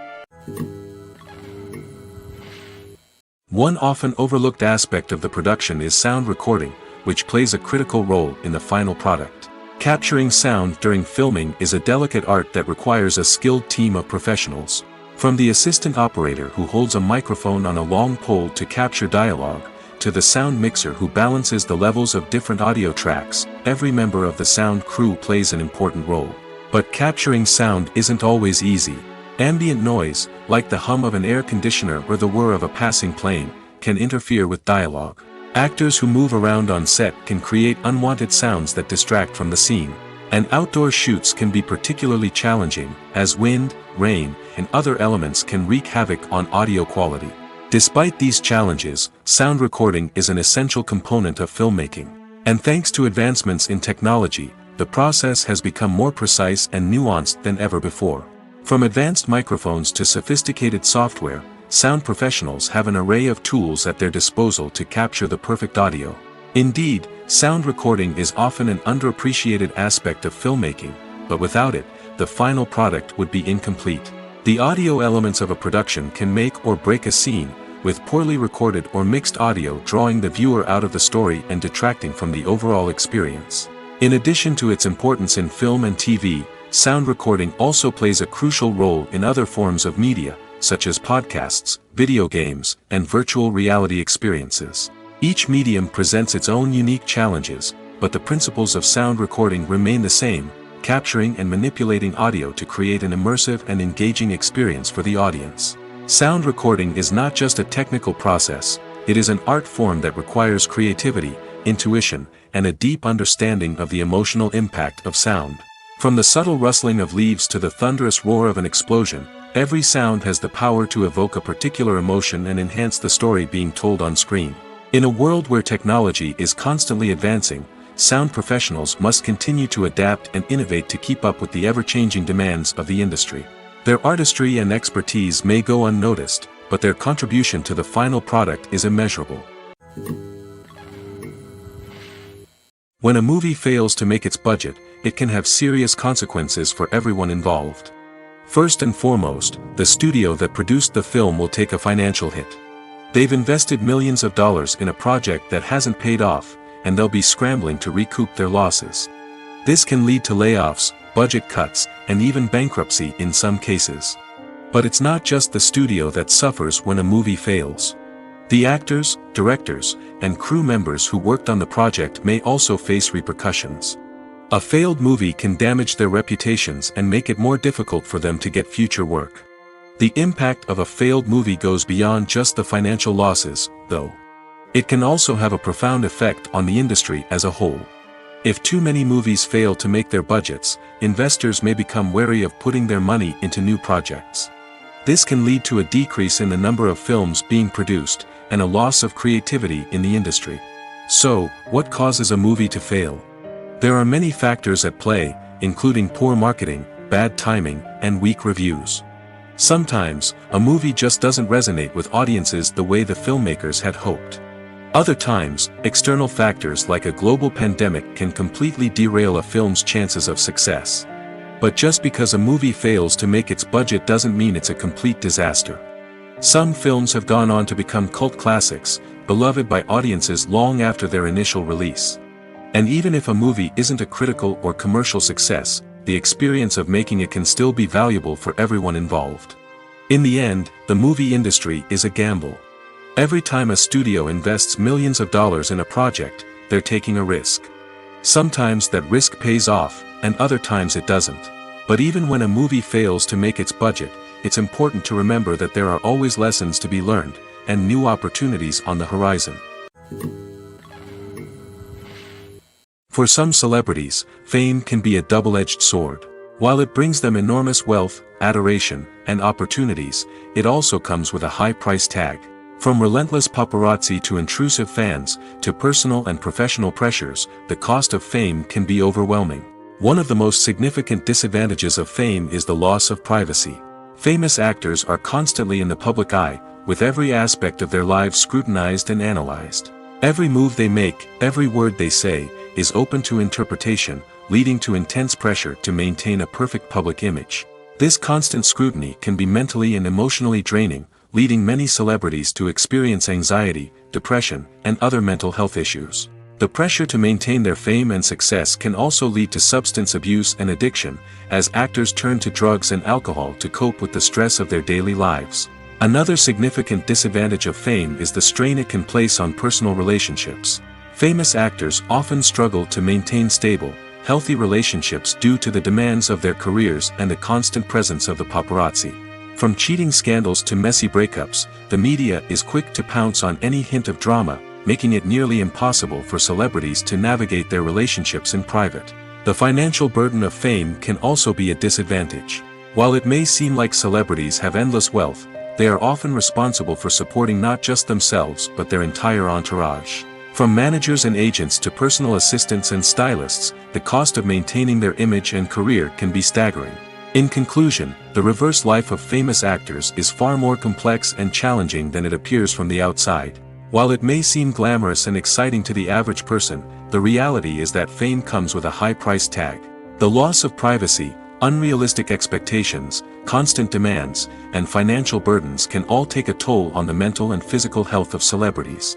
One often overlooked aspect of the production is sound recording, which plays a critical role in the final product. Capturing sound during filming is a delicate art that requires a skilled team of professionals. From the assistant operator who holds a microphone on a long pole to capture dialogue, to the sound mixer who balances the levels of different audio tracks, every member of the sound crew plays an important role. But capturing sound isn't always easy. Ambient noise, like the hum of an air conditioner or the whir of a passing plane, can interfere with dialogue. Actors who move around on set can create unwanted sounds that distract from the scene. And outdoor shoots can be particularly challenging, as wind, rain, and other elements can wreak havoc on audio quality. Despite these challenges, sound recording is an essential component of filmmaking. And thanks to advancements in technology, the process has become more precise and nuanced than ever before. From advanced microphones to sophisticated software, sound professionals have an array of tools at their disposal to capture the perfect audio. Indeed, sound recording is often an underappreciated aspect of filmmaking, but without it, the final product would be incomplete. The audio elements of a production can make or break a scene, with poorly recorded or mixed audio drawing the viewer out of the story and detracting from the overall experience. In addition to its importance in film and TV, sound recording also plays a crucial role in other forms of media, such as podcasts, video games, and virtual reality experiences. Each medium presents its own unique challenges, but the principles of sound recording remain the same, capturing and manipulating audio to create an immersive and engaging experience for the audience. Sound recording is not just a technical process, it is an art form that requires creativity, intuition, and a deep understanding of the emotional impact of sound. From the subtle rustling of leaves to the thunderous roar of an explosion, every sound has the power to evoke a particular emotion and enhance the story being told on screen. In a world where technology is constantly advancing, sound professionals must continue to adapt and innovate to keep up with the ever-changing demands of the industry. Their artistry and expertise may go unnoticed, but their contribution to the final product is immeasurable. When a movie fails to make its budget, it can have serious consequences for everyone involved. First and foremost, the studio that produced the film will take a financial hit. They've invested millions of dollars in a project that hasn't paid off, and they'll be scrambling to recoup their losses. This can lead to layoffs, budget cuts, and even bankruptcy in some cases. But it's not just the studio that suffers when a movie fails. The actors, directors, and crew members who worked on the project may also face repercussions. A failed movie can damage their reputations and make it more difficult for them to get future work. The impact of a failed movie goes beyond just the financial losses, though. It can also have a profound effect on the industry as a whole. If too many movies fail to make their budgets, investors may become wary of putting their money into new projects. This can lead to a decrease in the number of films being produced, and a loss of creativity in the industry. So, what causes a movie to fail? There are many factors at play, including poor marketing, bad timing, and weak reviews. Sometimes, a movie just doesn't resonate with audiences the way the filmmakers had hoped. Other times, external factors like a global pandemic can completely derail a film's chances of success. But just because a movie fails to make its budget doesn't mean it's a complete disaster. Some films have gone on to become cult classics, beloved by audiences long after their initial release. And even if a movie isn't a critical or commercial success, the experience of making it can still be valuable for everyone involved. In the end, the movie industry is a gamble. Every time a studio invests millions of dollars in a project, they're taking a risk. Sometimes that risk pays off, and other times it doesn't. But even when a movie fails to make its budget, it's important to remember that there are always lessons to be learned, and new opportunities on the horizon. For some celebrities, fame can be a double-edged sword. While it brings them enormous wealth, adoration, and opportunities, it also comes with a high price tag. From relentless paparazzi to intrusive fans, to personal and professional pressures, the cost of fame can be overwhelming. One of the most significant disadvantages of fame is the loss of privacy. Famous actors are constantly in the public eye, with every aspect of their lives scrutinized and analyzed. Every move they make, every word they say, is open to interpretation, leading to intense pressure to maintain a perfect public image. This constant scrutiny can be mentally and emotionally draining, leading many celebrities to experience anxiety, depression, and other mental health issues. The pressure to maintain their fame and success can also lead to substance abuse and addiction, as actors turn to drugs and alcohol to cope with the stress of their daily lives. Another significant disadvantage of fame is the strain it can place on personal relationships. Famous actors often struggle to maintain stable, healthy relationships due to the demands of their careers and the constant presence of the paparazzi. From cheating scandals to messy breakups, the media is quick to pounce on any hint of drama, making it nearly impossible for celebrities to navigate their relationships in private. The financial burden of fame can also be a disadvantage. While it may seem like celebrities have endless wealth, they are often responsible for supporting not just themselves but their entire entourage. From managers and agents to personal assistants and stylists, the cost of maintaining their image and career can be staggering. In conclusion, the reverse life of famous actors is far more complex and challenging than it appears from the outside. While it may seem glamorous and exciting to the average person, the reality is that fame comes with a high price tag. The loss of privacy, unrealistic expectations, constant demands, and financial burdens can all take a toll on the mental and physical health of celebrities.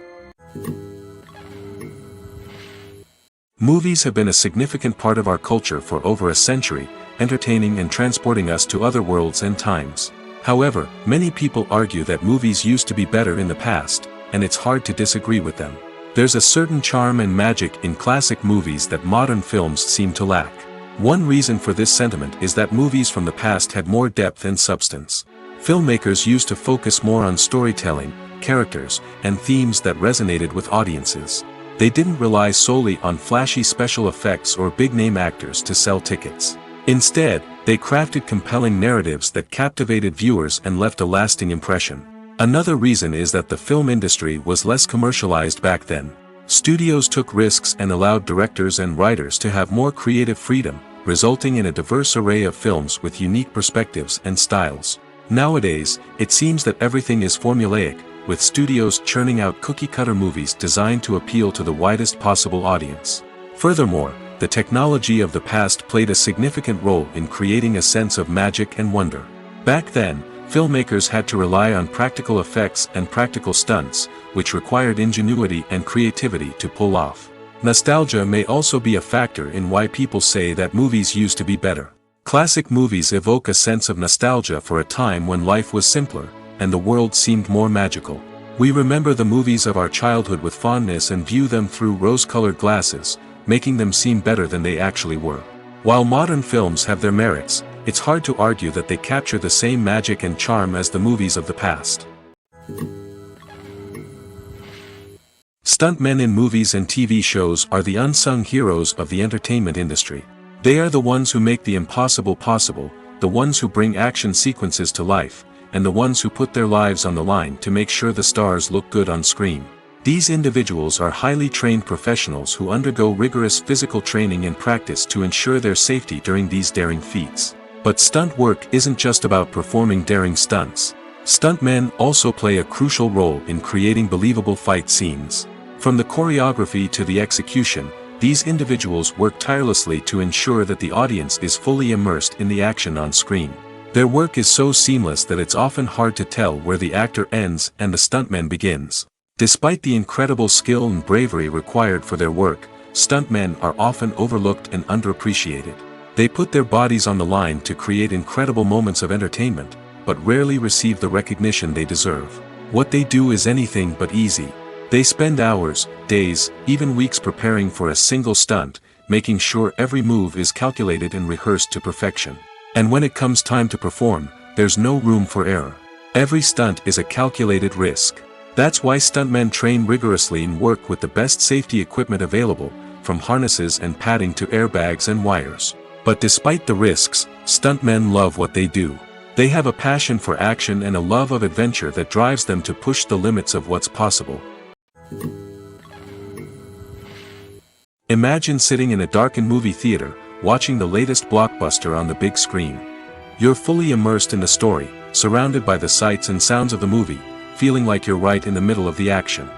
Movies have been a significant part of our culture for over a century, entertaining and transporting us to other worlds and times. However, many people argue that movies used to be better in the past, and it's hard to disagree with them. There's a certain charm and magic in classic movies that modern films seem to lack. One reason for this sentiment is that movies from the past had more depth and substance. Filmmakers used to focus more on storytelling, characters, and themes that resonated with audiences. They didn't rely solely on flashy special effects or big-name actors to sell tickets. Instead, they crafted compelling narratives that captivated viewers and left a lasting impression. Another reason is that the film industry was less commercialized back then. Studios took risks and allowed directors and writers to have more creative freedom, resulting in a diverse array of films with unique perspectives and styles. Nowadays, it seems that everything is formulaic, with studios churning out cookie-cutter movies designed to appeal to the widest possible audience. Furthermore, the technology of the past played a significant role in creating a sense of magic and wonder. Back then, filmmakers had to rely on practical effects and practical stunts, which required ingenuity and creativity to pull off. Nostalgia may also be a factor in why people say that movies used to be better. Classic movies evoke a sense of nostalgia for a time when life was simpler, and the world seemed more magical. We remember the movies of our childhood with fondness and view them through rose-colored glasses, making them seem better than they actually were. While modern films have their merits, it's hard to argue that they capture the same magic and charm as the movies of the past. Stuntmen in movies and TV shows are the unsung heroes of the entertainment industry. They are the ones who make the impossible possible, the ones who bring action sequences to life, and the ones who put their lives on the line to make sure the stars look good on screen. These individuals are highly trained professionals who undergo rigorous physical training and practice to ensure their safety during these daring feats. But stunt work isn't just about performing daring stunts. Stuntmen also play a crucial role in creating believable fight scenes. From the choreography to the execution, these individuals work tirelessly to ensure that the audience is fully immersed in the action on screen. Their work is so seamless that it's often hard to tell where the actor ends and the stuntman begins. Despite the incredible skill and bravery required for their work, stuntmen are often overlooked and underappreciated. They put their bodies on the line to create incredible moments of entertainment, but rarely receive the recognition they deserve. What they do is anything but easy. They spend hours, days, even weeks preparing for a single stunt, making sure every move is calculated and rehearsed to perfection. And when it comes time to perform, there's no room for error. Every stunt is a calculated risk. That's why stuntmen train rigorously and work with the best safety equipment available, from harnesses and padding to airbags and wires. But despite the risks, stuntmen love what they do. They have a passion for action and a love of adventure that drives them to push the limits of what's possible. Imagine sitting in a darkened movie theater, watching the latest blockbuster on the big screen. You're fully immersed in the story, surrounded by the sights and sounds of the movie, feeling like you're right in the middle of the action.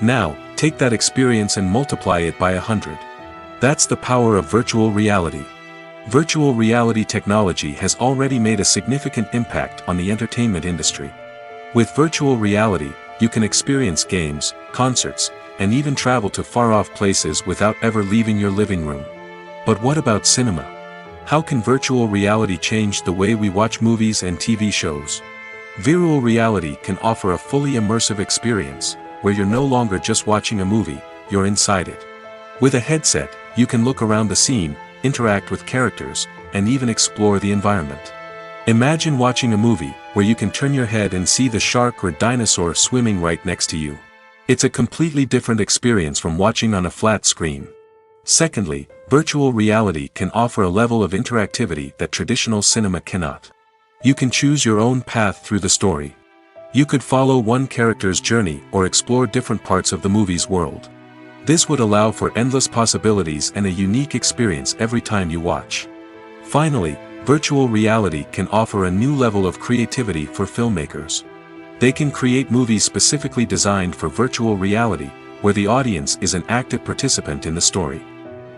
Now, take that experience and multiply it by 100. That's the power of virtual reality. Virtual reality technology has already made a significant impact on the entertainment industry. With virtual reality, you can experience games, concerts, and even travel to far-off places without ever leaving your living room. But what about cinema? How can virtual reality change the way we watch movies and TV shows? Virtual reality can offer a fully immersive experience, where you're no longer just watching a movie, you're inside it. With a headset, you can look around the scene, interact with characters, and even explore the environment. Imagine watching a movie, where you can turn your head and see the shark or dinosaur swimming right next to you. It's a completely different experience from watching on a flat screen. Secondly, virtual reality can offer a level of interactivity that traditional cinema cannot. You can choose your own path through the story. You could follow one character's journey or explore different parts of the movie's world. This would allow for endless possibilities and a unique experience every time you watch. Finally, virtual reality can offer a new level of creativity for filmmakers. They can create movies specifically designed for virtual reality, where the audience is an active participant in the story.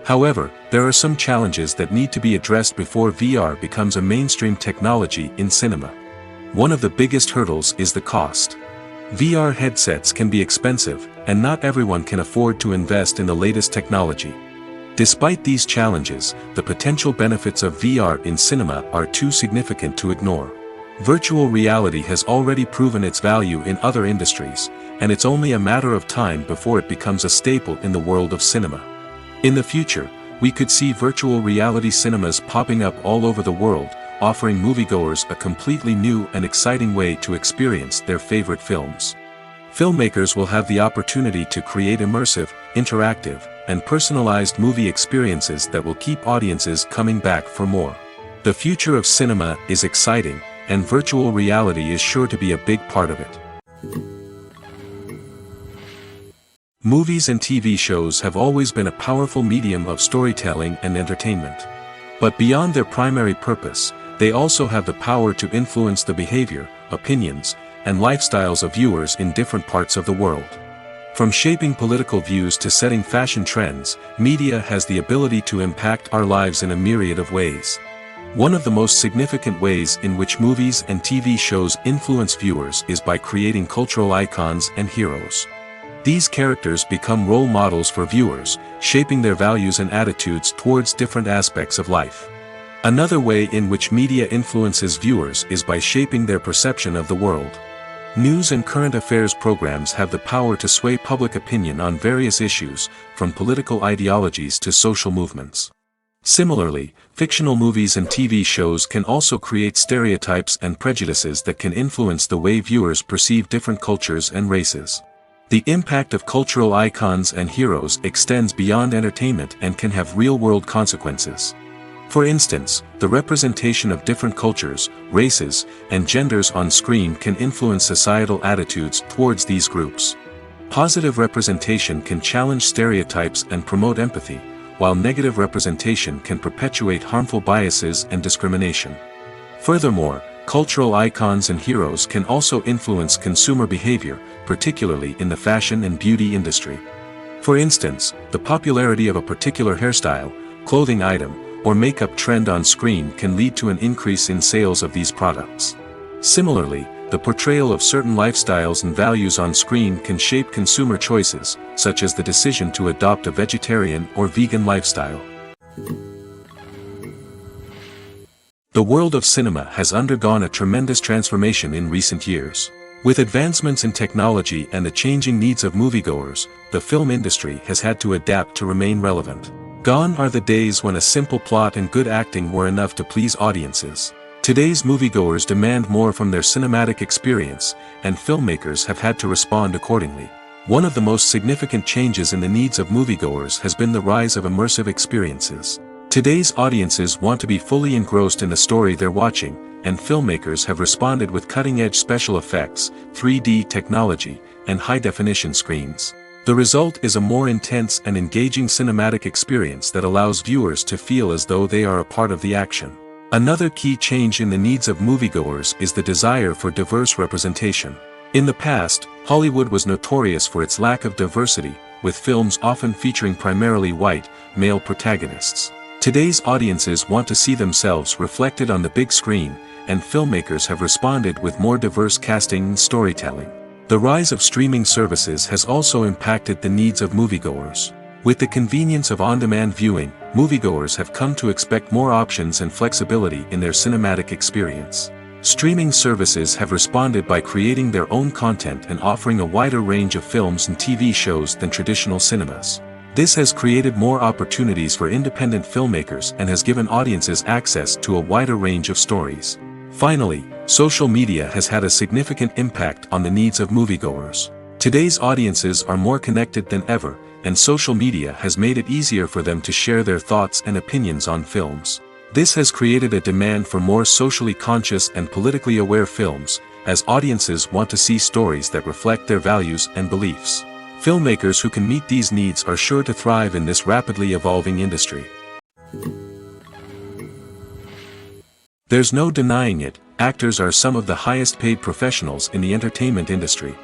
However, there are some challenges that need to be addressed before VR becomes a mainstream technology in cinema. One of the biggest hurdles is the cost. VR headsets can be expensive, and not everyone can afford to invest in the latest technology. Despite these challenges, the potential benefits of VR in cinema are too significant to ignore. Virtual reality has already proven its value in other industries, and it's only a matter of time before it becomes a staple in the world of cinema. In the future, we could see virtual reality cinemas popping up all over the world, offering moviegoers a completely new and exciting way to experience their favorite films. Filmmakers will have the opportunity to create immersive, interactive, and personalized movie experiences that will keep audiences coming back for more. The future of cinema is exciting, and virtual reality is sure to be a big part of it. Movies and TV shows have always been a powerful medium of storytelling and entertainment. But beyond their primary purpose, they also have the power to influence the behavior, opinions, and lifestyles of viewers in different parts of the world. From shaping political views to setting fashion trends, media has the ability to impact our lives in a myriad of ways. One of the most significant ways in which movies and TV shows influence viewers is by creating cultural icons and heroes. These characters become role models for viewers, shaping their values and attitudes towards different aspects of life. Another way in which media influences viewers is by shaping their perception of the world. News and current affairs programs have the power to sway public opinion on various issues, from political ideologies to social movements. Similarly, fictional movies and TV shows can also create stereotypes and prejudices that can influence the way viewers perceive different cultures and races. The impact of cultural icons and heroes extends beyond entertainment and can have real-world consequences. For instance, the representation of different cultures, races, and genders on screen can influence societal attitudes towards these groups. Positive representation can challenge stereotypes and promote empathy, while negative representation can perpetuate harmful biases and discrimination. Furthermore, cultural icons and heroes can also influence consumer behavior, particularly in the fashion and beauty industry. For instance, the popularity of a particular hairstyle, clothing item, or makeup trend on screen can lead to an increase in sales of these products. Similarly, the portrayal of certain lifestyles and values on screen can shape consumer choices, such as the decision to adopt a vegetarian or vegan lifestyle. The world of cinema has undergone a tremendous transformation in recent years. With advancements in technology and the changing needs of moviegoers, the film industry has had to adapt to remain relevant. Gone are the days when a simple plot and good acting were enough to please audiences. Today's moviegoers demand more from their cinematic experience, and filmmakers have had to respond accordingly. One of the most significant changes in the needs of moviegoers has been the rise of immersive experiences. Today's audiences want to be fully engrossed in the story they're watching, and filmmakers have responded with cutting-edge special effects, 3D technology, and high-definition screens. The result is a more intense and engaging cinematic experience that allows viewers to feel as though they are a part of the action. Another key change in the needs of moviegoers is the desire for diverse representation. In the past, Hollywood was notorious for its lack of diversity, with films often featuring primarily white, male protagonists. Today's audiences want to see themselves reflected on the big screen, and filmmakers have responded with more diverse casting and storytelling. The rise of streaming services has also impacted the needs of moviegoers. With the convenience of on-demand viewing, moviegoers have come to expect more options and flexibility in their cinematic experience. Streaming services have responded by creating their own content and offering a wider range of films and TV shows than traditional cinemas. This has created more opportunities for independent filmmakers and has given audiences access to a wider range of stories. Finally, social media has had a significant impact on the needs of moviegoers. Today's audiences are more connected than ever, and social media has made it easier for them to share their thoughts and opinions on films. This has created a demand for more socially conscious and politically aware films, as audiences want to see stories that reflect their values and beliefs. Filmmakers who can meet these needs are sure to thrive in this rapidly evolving industry. There's no denying it, actors are some of the highest paid professionals in the entertainment industry.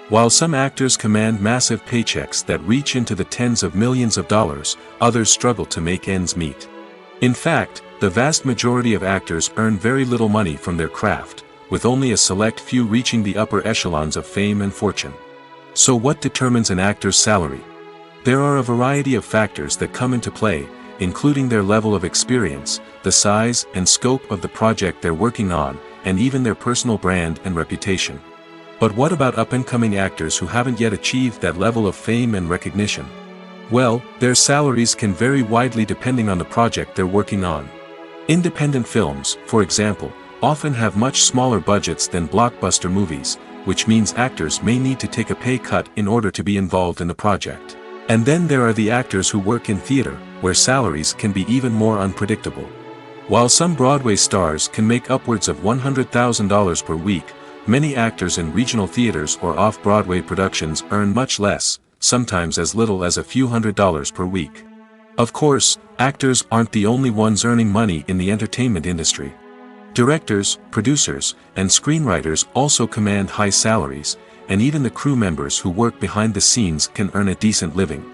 While some actors command massive paychecks that reach into the tens of millions of dollars, others struggle to make ends meet. In fact, the vast majority of actors earn very little money from their craft, with only a select few reaching the upper echelons of fame and fortune. So what determines an actor's salary? There are a variety of factors that come into play, including their level of experience, the size and scope of the project they're working on, and even their personal brand and reputation. But what about up-and-coming actors who haven't yet achieved that level of fame and recognition? Well, their salaries can vary widely depending on the project they're working on. Independent films, for example, often have much smaller budgets than blockbuster movies, which means actors may need to take a pay cut in order to be involved in the project. And then there are the actors who work in theater, where salaries can be even more unpredictable. While some Broadway stars can make upwards of $100,000 per week, many actors in regional theaters or off-Broadway productions earn much less, sometimes as little as a few $100s per week. Of course, actors aren't the only ones earning money in the entertainment industry. Directors, producers, and screenwriters also command high salaries, and even the crew members who work behind the scenes can earn a decent living.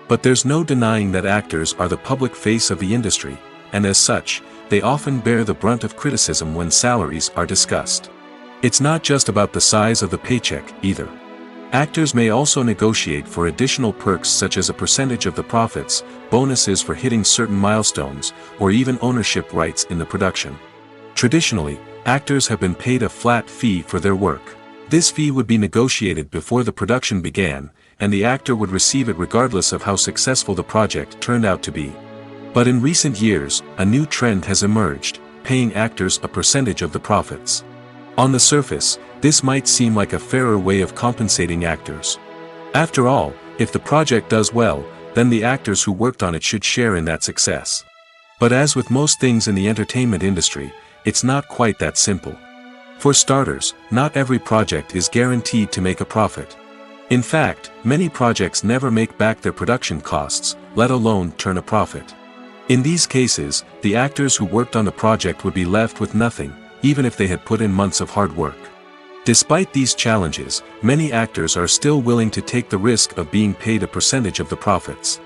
But there's no denying that actors are the public face of the industry, and as such, they often bear the brunt of criticism when salaries are discussed. It's not just about the size of the paycheck, either. Actors may also negotiate for additional perks such as a percentage of the profits, bonuses for hitting certain milestones, or even ownership rights in the production. Traditionally, actors have been paid a flat fee for their work. This fee would be negotiated before the production began, and the actor would receive it regardless of how successful the project turned out to be. But in recent years, a new trend has emerged, paying actors a percentage of the profits. On the surface, this might seem like a fairer way of compensating actors. After all, if the project does well, then the actors who worked on it should share in that success. But as with most things in the entertainment industry, it's not quite that simple. For starters, not every project is guaranteed to make a profit. In fact, many projects never make back their production costs, let alone turn a profit. In these cases, the actors who worked on the project would be left with nothing, even if they had put in months of hard work. Despite these challenges, many actors are still willing to take the risk of being paid a percentage of the profits.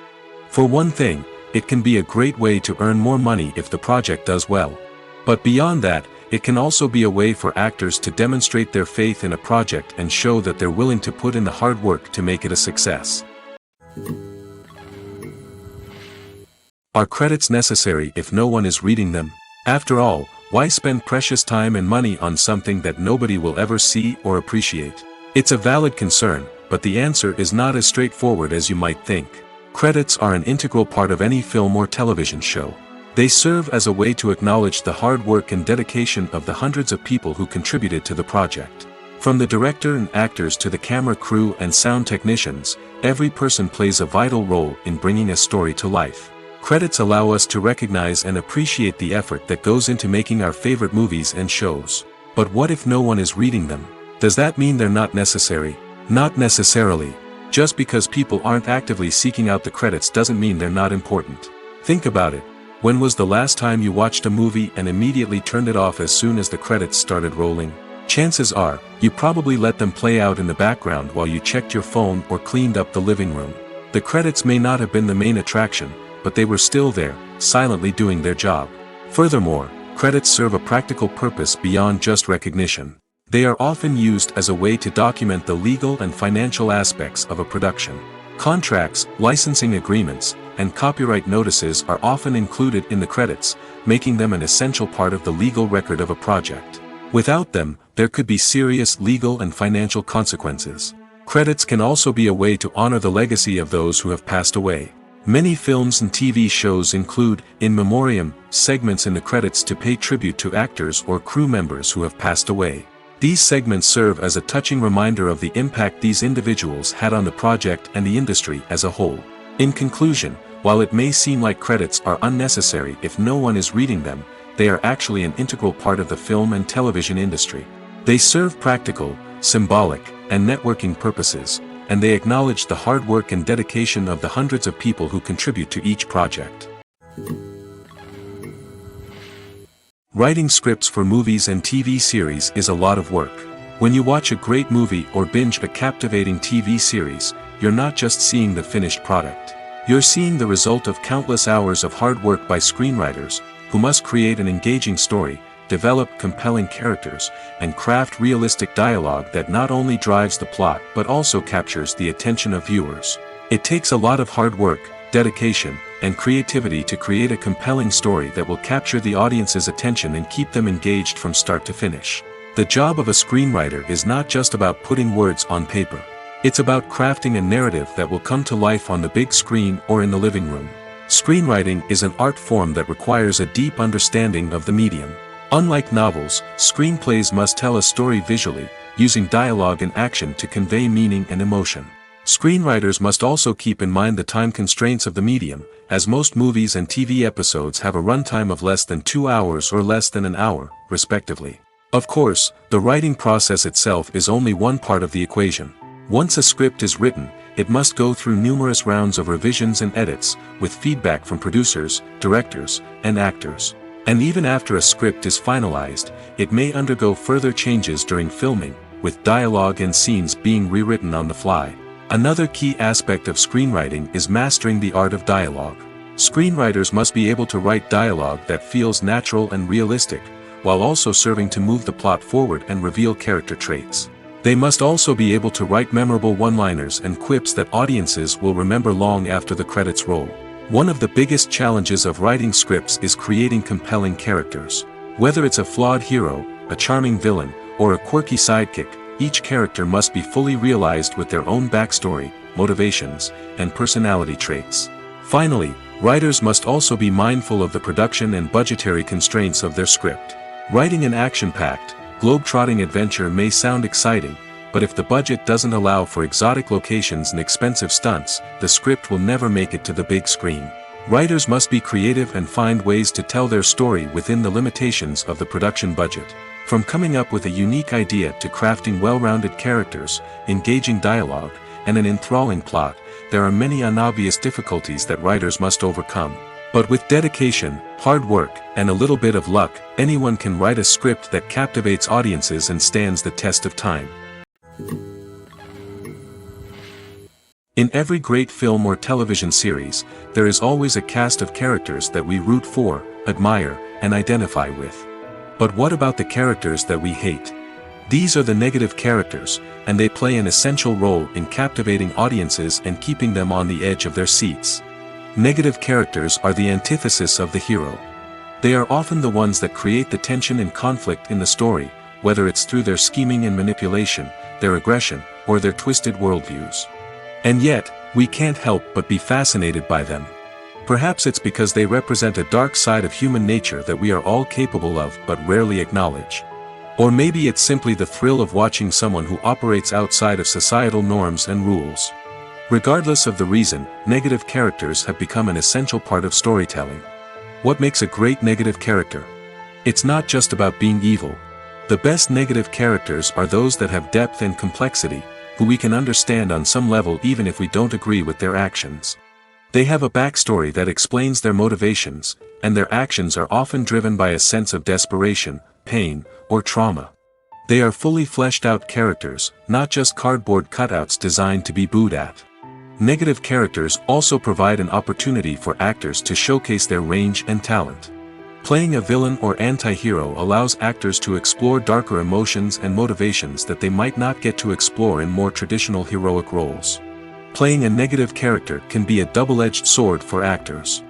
For one thing, it can be a great way to earn more money if the project does well. But beyond that, it can also be a way for actors to demonstrate their faith in a project and show that they're willing to put in the hard work to make it a success. Are credits necessary if no one is reading them? After all, why spend precious time and money on something that nobody will ever see or appreciate? It's a valid concern, but the answer is not as straightforward as you might think. Credits are an integral part of any film or television show. They serve as a way to acknowledge the hard work and dedication of the hundreds of people who contributed to the project. From the director and actors to the camera crew and sound technicians, every person plays a vital role in bringing a story to life. Credits allow us to recognize and appreciate the effort that goes into making our favorite movies and shows. But what if no one is reading them? Does that mean they're not necessary? Not necessarily. Just because people aren't actively seeking out the credits doesn't mean they're not important. Think about it. When was the last time you watched a movie and immediately turned it off as soon as the credits started rolling? Chances are, you probably let them play out in the background while you checked your phone or cleaned up the living room. The credits may not have been the main attraction, but they were still there, silently doing their job. Furthermore, credits serve a practical purpose beyond just recognition. They are often used as a way to document the legal and financial aspects of a production. Contracts, licensing agreements, and copyright notices are often included in the credits, making them an essential part of the legal record of a project. Without them, there could be serious legal and financial consequences. Credits can also be a way to honor the legacy of those who have passed away. Many films and TV shows include, in memoriam, segments in the credits to pay tribute to actors or crew members who have passed away. These segments serve as a touching reminder of the impact these individuals had on the project and the industry as a whole. In conclusion, while it may seem like credits are unnecessary if no one is reading them, they are actually an integral part of the film and television industry. They serve practical, symbolic, and networking purposes, and they acknowledge the hard work and dedication of the hundreds of people who contribute to each project. Writing scripts for movies and TV series is a lot of work. When you watch a great movie or binge a captivating TV series, you're not just seeing the finished product. You're seeing the result of countless hours of hard work by screenwriters, who must create an engaging story, develop compelling characters, and craft realistic dialogue that not only drives the plot but also captures the attention of viewers. It takes a lot of hard work, dedication, and creativity to create a compelling story that will capture the audience's attention and keep them engaged from start to finish. The job of a screenwriter is not just about putting words on paper. It's about crafting a narrative that will come to life on the big screen or in the living room. Screenwriting is an art form that requires a deep understanding of the medium. Unlike novels, screenplays must tell a story visually, using dialogue and action to convey meaning and emotion. Screenwriters must also keep in mind the time constraints of the medium, as most movies and TV episodes have a runtime of less than 2 hours or less than an hour, respectively. Of course, the writing process itself is only one part of the equation. Once a script is written, it must go through numerous rounds of revisions and edits, with feedback from producers, directors, and actors. And even after a script is finalized, it may undergo further changes during filming, with dialogue and scenes being rewritten on the fly. Another key aspect of screenwriting is mastering the art of dialogue. Screenwriters must be able to write dialogue that feels natural and realistic, while also serving to move the plot forward and reveal character traits. They must also be able to write memorable one-liners and quips that audiences will remember long after the credits roll. One of the biggest challenges of writing scripts is creating compelling characters. Whether it's a flawed hero, a charming villain, or a quirky sidekick, each character must be fully realized with their own backstory, motivations, and personality traits. Finally, writers must also be mindful of the production and budgetary constraints of their script. Writing an action-packed, globe-trotting adventure may sound exciting, but if the budget doesn't allow for exotic locations and expensive stunts, the script will never make it to the big screen. Writers must be creative and find ways to tell their story within the limitations of the production budget. From coming up with a unique idea to crafting well-rounded characters, engaging dialogue, and an enthralling plot, there are many unobvious difficulties that writers must overcome. But with dedication, hard work, and a little bit of luck, anyone can write a script that captivates audiences and stands the test of time. In every great film or television series, there is always a cast of characters that we root for, admire, and identify with. But what about the characters that we hate? These are the negative characters, and they play an essential role in captivating audiences and keeping them on the edge of their seats. Negative characters are the antithesis of the hero. They are often the ones that create the tension and conflict in the story, whether it's through their scheming and manipulation, their aggression, or their twisted worldviews. And yet, we can't help but be fascinated by them. Perhaps it's because they represent a dark side of human nature that we are all capable of but rarely acknowledge. Or maybe it's simply the thrill of watching someone who operates outside of societal norms and rules. Regardless of the reason, negative characters have become an essential part of storytelling. What makes a great negative character? It's not just about being evil. The best negative characters are those that have depth and complexity, who we can understand on some level even if we don't agree with their actions. They have a backstory that explains their motivations, and their actions are often driven by a sense of desperation, pain, or trauma. They are fully fleshed out characters, not just cardboard cutouts designed to be booed at. Negative characters also provide an opportunity for actors to showcase their range and talent. Playing a villain or anti-hero allows actors to explore darker emotions and motivations that they might not get to explore in more traditional heroic roles. Playing a negative character can be a double-edged sword for actors.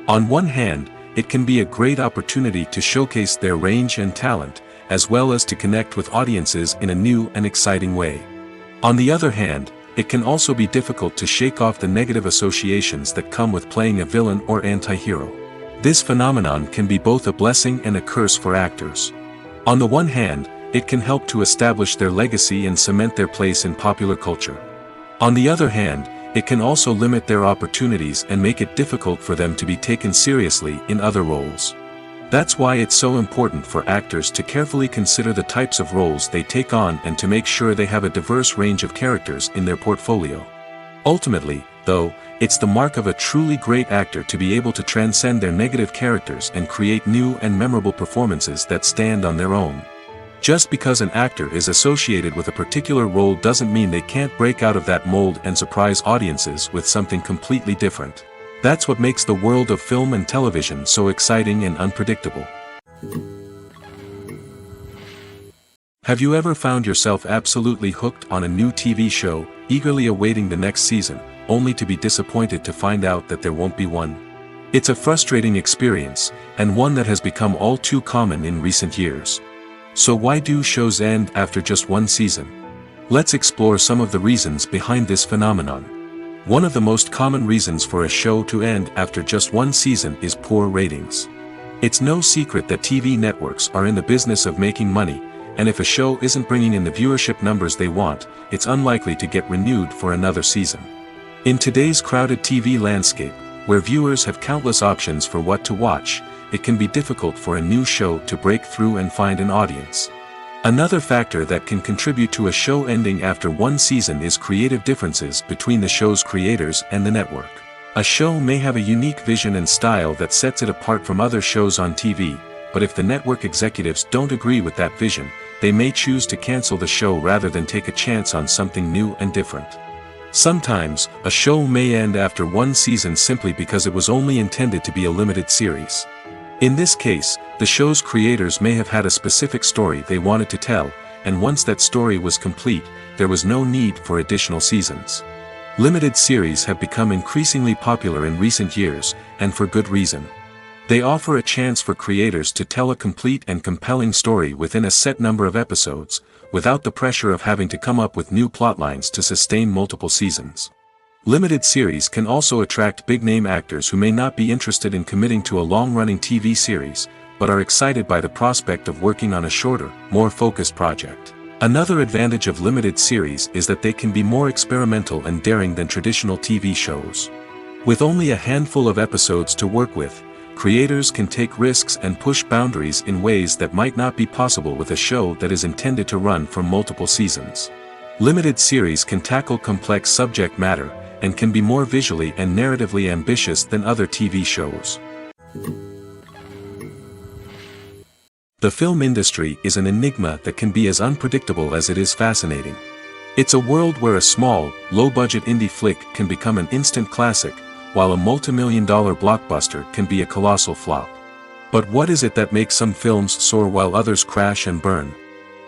On one hand, it can be a great opportunity to showcase their range and talent, as well as to connect with audiences in a new and exciting way. On the other hand, it can also be difficult to shake off the negative associations that come with playing a villain or anti-hero. This phenomenon can be both a blessing and a curse for actors. On the one hand, it can help to establish their legacy and cement their place in popular culture. On the other hand, it can also limit their opportunities and make it difficult for them to be taken seriously in other roles. That's why it's so important for actors to carefully consider the types of roles they take on and to make sure they have a diverse range of characters in their portfolio. Ultimately, though, it's the mark of a truly great actor to be able to transcend their negative characters and create new and memorable performances that stand on their own. Just because an actor is associated with a particular role doesn't mean they can't break out of that mold and surprise audiences with something completely different. That's what makes the world of film and television so exciting and unpredictable. Have you ever found yourself absolutely hooked on a new TV show, eagerly awaiting the next season, only to be disappointed to find out that there won't be one? It's a frustrating experience, and one that has become all too common in recent years. So why do shows end after just one season? Let's explore some of the reasons behind this phenomenon. One of the most common reasons for a show to end after just one season is poor ratings. It's no secret that TV networks are in the business of making money, and if a show isn't bringing in the viewership numbers they want, it's unlikely to get renewed for another season. In today's crowded TV landscape, where viewers have countless options for what to watch, it can be difficult for a new show to break through and find an audience. Another factor that can contribute to a show ending after one season is creative differences between the show's creators and the network. A show may have a unique vision and style that sets it apart from other shows on TV, but if the network executives don't agree with that vision, they may choose to cancel the show rather than take a chance on something new and different. Sometimes, a show may end after one season simply because it was only intended to be a limited series. In this case, the show's creators may have had a specific story they wanted to tell, and once that story was complete, there was no need for additional seasons. Limited series have become increasingly popular in recent years, and for good reason. They offer a chance for creators to tell a complete and compelling story within a set number of episodes, without the pressure of having to come up with new plotlines to sustain multiple seasons. Limited series can also attract big-name actors who may not be interested in committing to a long-running TV series, but are excited by the prospect of working on a shorter, more focused project. Another advantage of limited series is that they can be more experimental and daring than traditional TV shows. With only a handful of episodes to work with, creators can take risks and push boundaries in ways that might not be possible with a show that is intended to run for multiple seasons. Limited series can tackle complex subject matter, and can be more visually and narratively ambitious than other TV shows. The film industry is an enigma that can be as unpredictable as it is fascinating. It's a world where a small, low-budget indie flick can become an instant classic, while a multi-million-dollar blockbuster can be a colossal flop. But what is it that makes some films soar while others crash and burn?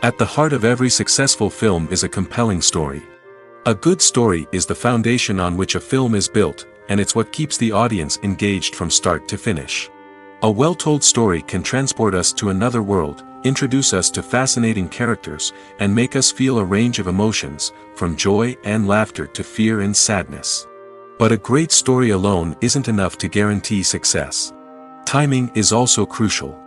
At the heart of every successful film is a compelling story. A good story is the foundation on which a film is built, and it's what keeps the audience engaged from start to finish. A well-told story can transport us to another world, introduce us to fascinating characters, and make us feel a range of emotions, from joy and laughter to fear and sadness. But a great story alone isn't enough to guarantee success. Timing is also crucial.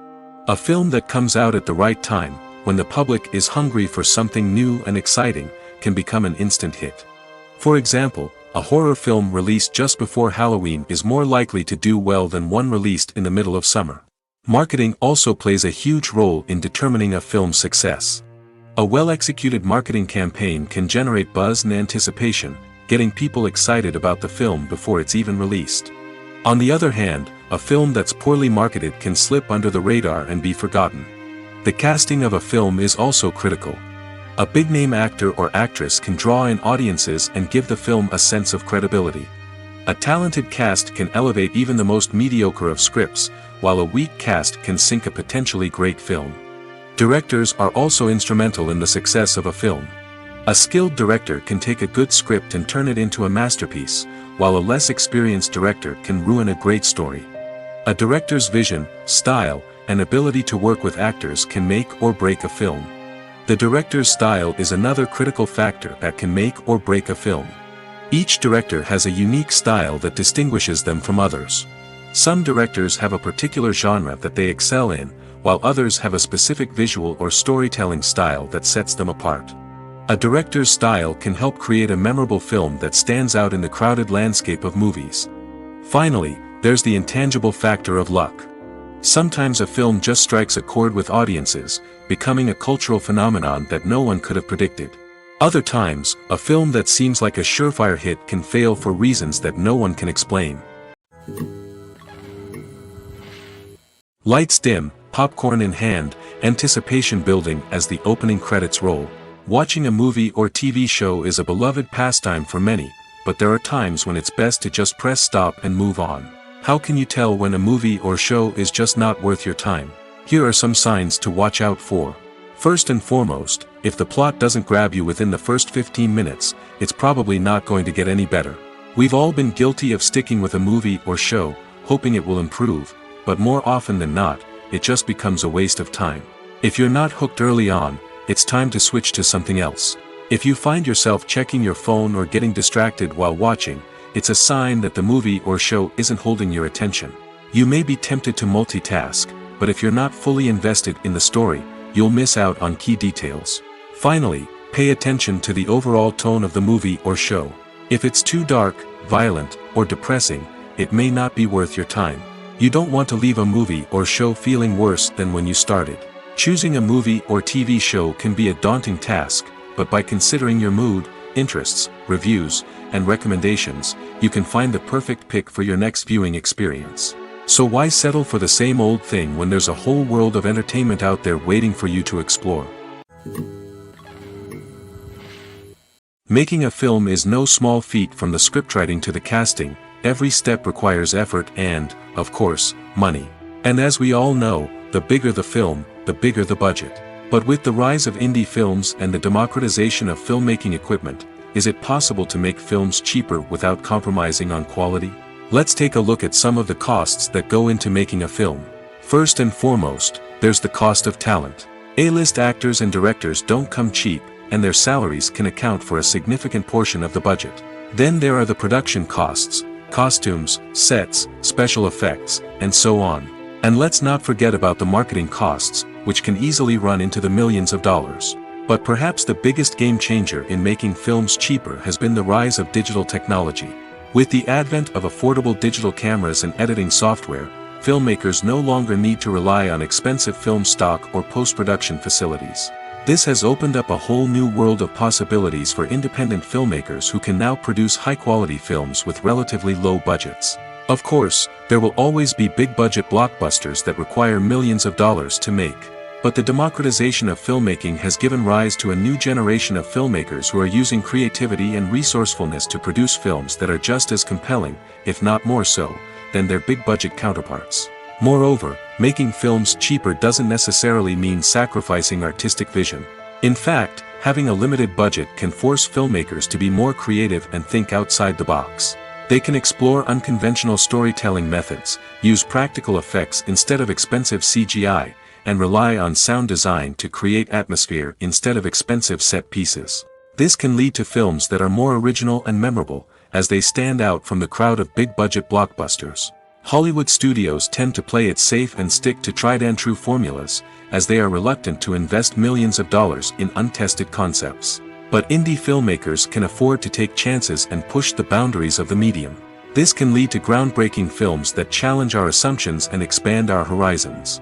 A film that comes out at the right time, when the public is hungry for something new and exciting, can become an instant hit. For example, a horror film released just before Halloween is more likely to do well than one released in the middle of summer. Marketing also plays a huge role in determining a film's success. A well-executed marketing campaign can generate buzz and anticipation, getting people excited about the film before it's even released. On the other hand, a film that's poorly marketed can slip under the radar and be forgotten. The casting of a film is also critical. A big-name actor or actress can draw in audiences and give the film a sense of credibility. A talented cast can elevate even the most mediocre of scripts, while a weak cast can sink a potentially great film. Directors are also instrumental in the success of a film. A skilled director can take a good script and turn it into a masterpiece, while a less experienced director can ruin a great story. A director's vision, style, and ability to work with actors can make or break a film. The director's style is another critical factor that can make or break a film. Each director has a unique style that distinguishes them from others. Some directors have a particular genre that they excel in, while others have a specific visual or storytelling style that sets them apart. A director's style can help create a memorable film that stands out in the crowded landscape of movies. Finally, there's the intangible factor of luck. Sometimes a film just strikes a chord with audiences, becoming a cultural phenomenon that no one could have predicted. Other times, a film that seems like a surefire hit can fail for reasons that no one can explain. Lights dim, popcorn in hand, anticipation building as the opening credits roll. Watching a movie or TV show is a beloved pastime for many, but there are times when it's best to just press stop and move on. How can you tell when a movie or show is just not worth your time? Here are some signs to watch out for. First and foremost, if the plot doesn't grab you within the first 15 minutes, it's probably not going to get any better. We've all been guilty of sticking with a movie or show, hoping it will improve, but more often than not, it just becomes a waste of time. If you're not hooked early on, it's time to switch to something else. If you find yourself checking your phone or getting distracted while watching, it's a sign that the movie or show isn't holding your attention. You may be tempted to multitask, but if you're not fully invested in the story, you'll miss out on key details. Finally, pay attention to the overall tone of the movie or show. If it's too dark, violent, or depressing, it may not be worth your time. You don't want to leave a movie or show feeling worse than when you started. Choosing a movie or TV show can be a daunting task, but by considering your mood, interests, reviews, and recommendations, you can find the perfect pick for your next viewing experience. So why settle for the same old thing when there's a whole world of entertainment out there waiting for you to explore? Making a film is no small feat. From the scriptwriting to the casting, every step requires effort and, of course, money. And as we all know, the bigger the film, the bigger the budget. But with the rise of indie films and the democratization of filmmaking equipment, is it possible to make films cheaper without compromising on quality? Let's take a look at some of the costs that go into making a film. First and foremost, there's the cost of talent. A-list actors and directors don't come cheap, and their salaries can account for a significant portion of the budget. Then there are the production costs, costumes, sets, special effects, and so on. And let's not forget about the marketing costs, which can easily run into the millions of dollars. But perhaps the biggest game changer in making films cheaper has been the rise of digital technology. With the advent of affordable digital cameras and editing software, filmmakers no longer need to rely on expensive film stock or post-production facilities. This has opened up a whole new world of possibilities for independent filmmakers who can now produce high-quality films with relatively low budgets. Of course, there will always be big-budget blockbusters that require millions of dollars to make. But the democratization of filmmaking has given rise to a new generation of filmmakers who are using creativity and resourcefulness to produce films that are just as compelling, if not more so, than their big-budget counterparts. Moreover, making films cheaper doesn't necessarily mean sacrificing artistic vision. In fact, having a limited budget can force filmmakers to be more creative and think outside the box. They can explore unconventional storytelling methods, use practical effects instead of expensive CGI, and rely on sound design to create atmosphere instead of expensive set pieces. This can lead to films that are more original and memorable, as they stand out from the crowd of big-budget blockbusters. Hollywood studios tend to play it safe and stick to tried-and-true formulas, as they are reluctant to invest millions of dollars in untested concepts. But indie filmmakers can afford to take chances and push the boundaries of the medium. This can lead to groundbreaking films that challenge our assumptions and expand our horizons.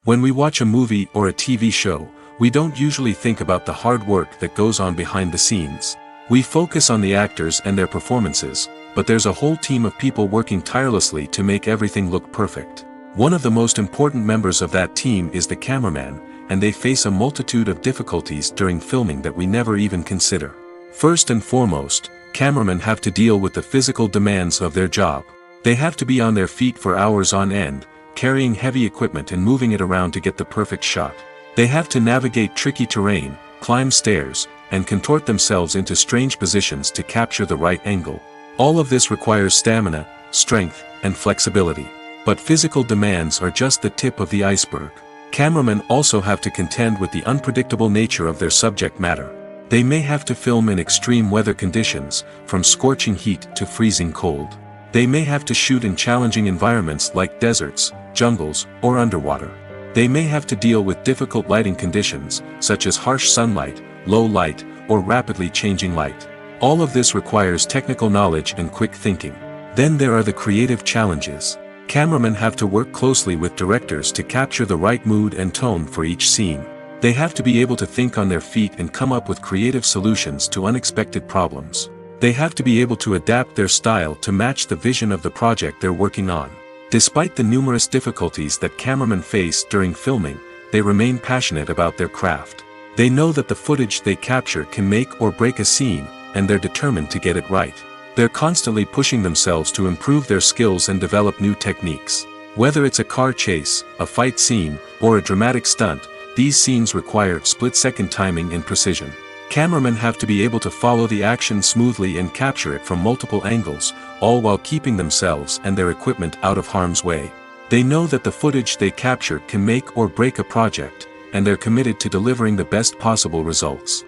When we watch a movie or a TV show, we don't usually think about the hard work that goes on behind the scenes. We focus on the actors and their performances, but there's a whole team of people working tirelessly to make everything look perfect. One of the most important members of that team is the cameraman, and they face a multitude of difficulties during filming that we never even consider. First and foremost, cameramen have to deal with the physical demands of their job. They have to be on their feet for hours on end, carrying heavy equipment and moving it around to get the perfect shot. They have to navigate tricky terrain, climb stairs, and contort themselves into strange positions to capture the right angle. All of this requires stamina, strength, and flexibility. But physical demands are just the tip of the iceberg. Cameramen also have to contend with the unpredictable nature of their subject matter. They may have to film in extreme weather conditions, from scorching heat to freezing cold. They may have to shoot in challenging environments like deserts, jungles, or underwater. They may have to deal with difficult lighting conditions, such as harsh sunlight, low light, or rapidly changing light. All of this requires technical knowledge and quick thinking. Then there are the creative challenges. Cameramen have to work closely with directors to capture the right mood and tone for each scene. They have to be able to think on their feet and come up with creative solutions to unexpected problems. They have to be able to adapt their style to match the vision of the project they're working on. Despite the numerous difficulties that cameramen face during filming, they remain passionate about their craft. They know that the footage they capture can make or break a scene, and they're determined to get it right. They're constantly pushing themselves to improve their skills and develop new techniques. Whether it's a car chase, a fight scene, or a dramatic stunt, these scenes require split-second timing and precision. Cameramen have to be able to follow the action smoothly and capture it from multiple angles, all while keeping themselves and their equipment out of harm's way. They know that the footage they capture can make or break a project, and they're committed to delivering the best possible results.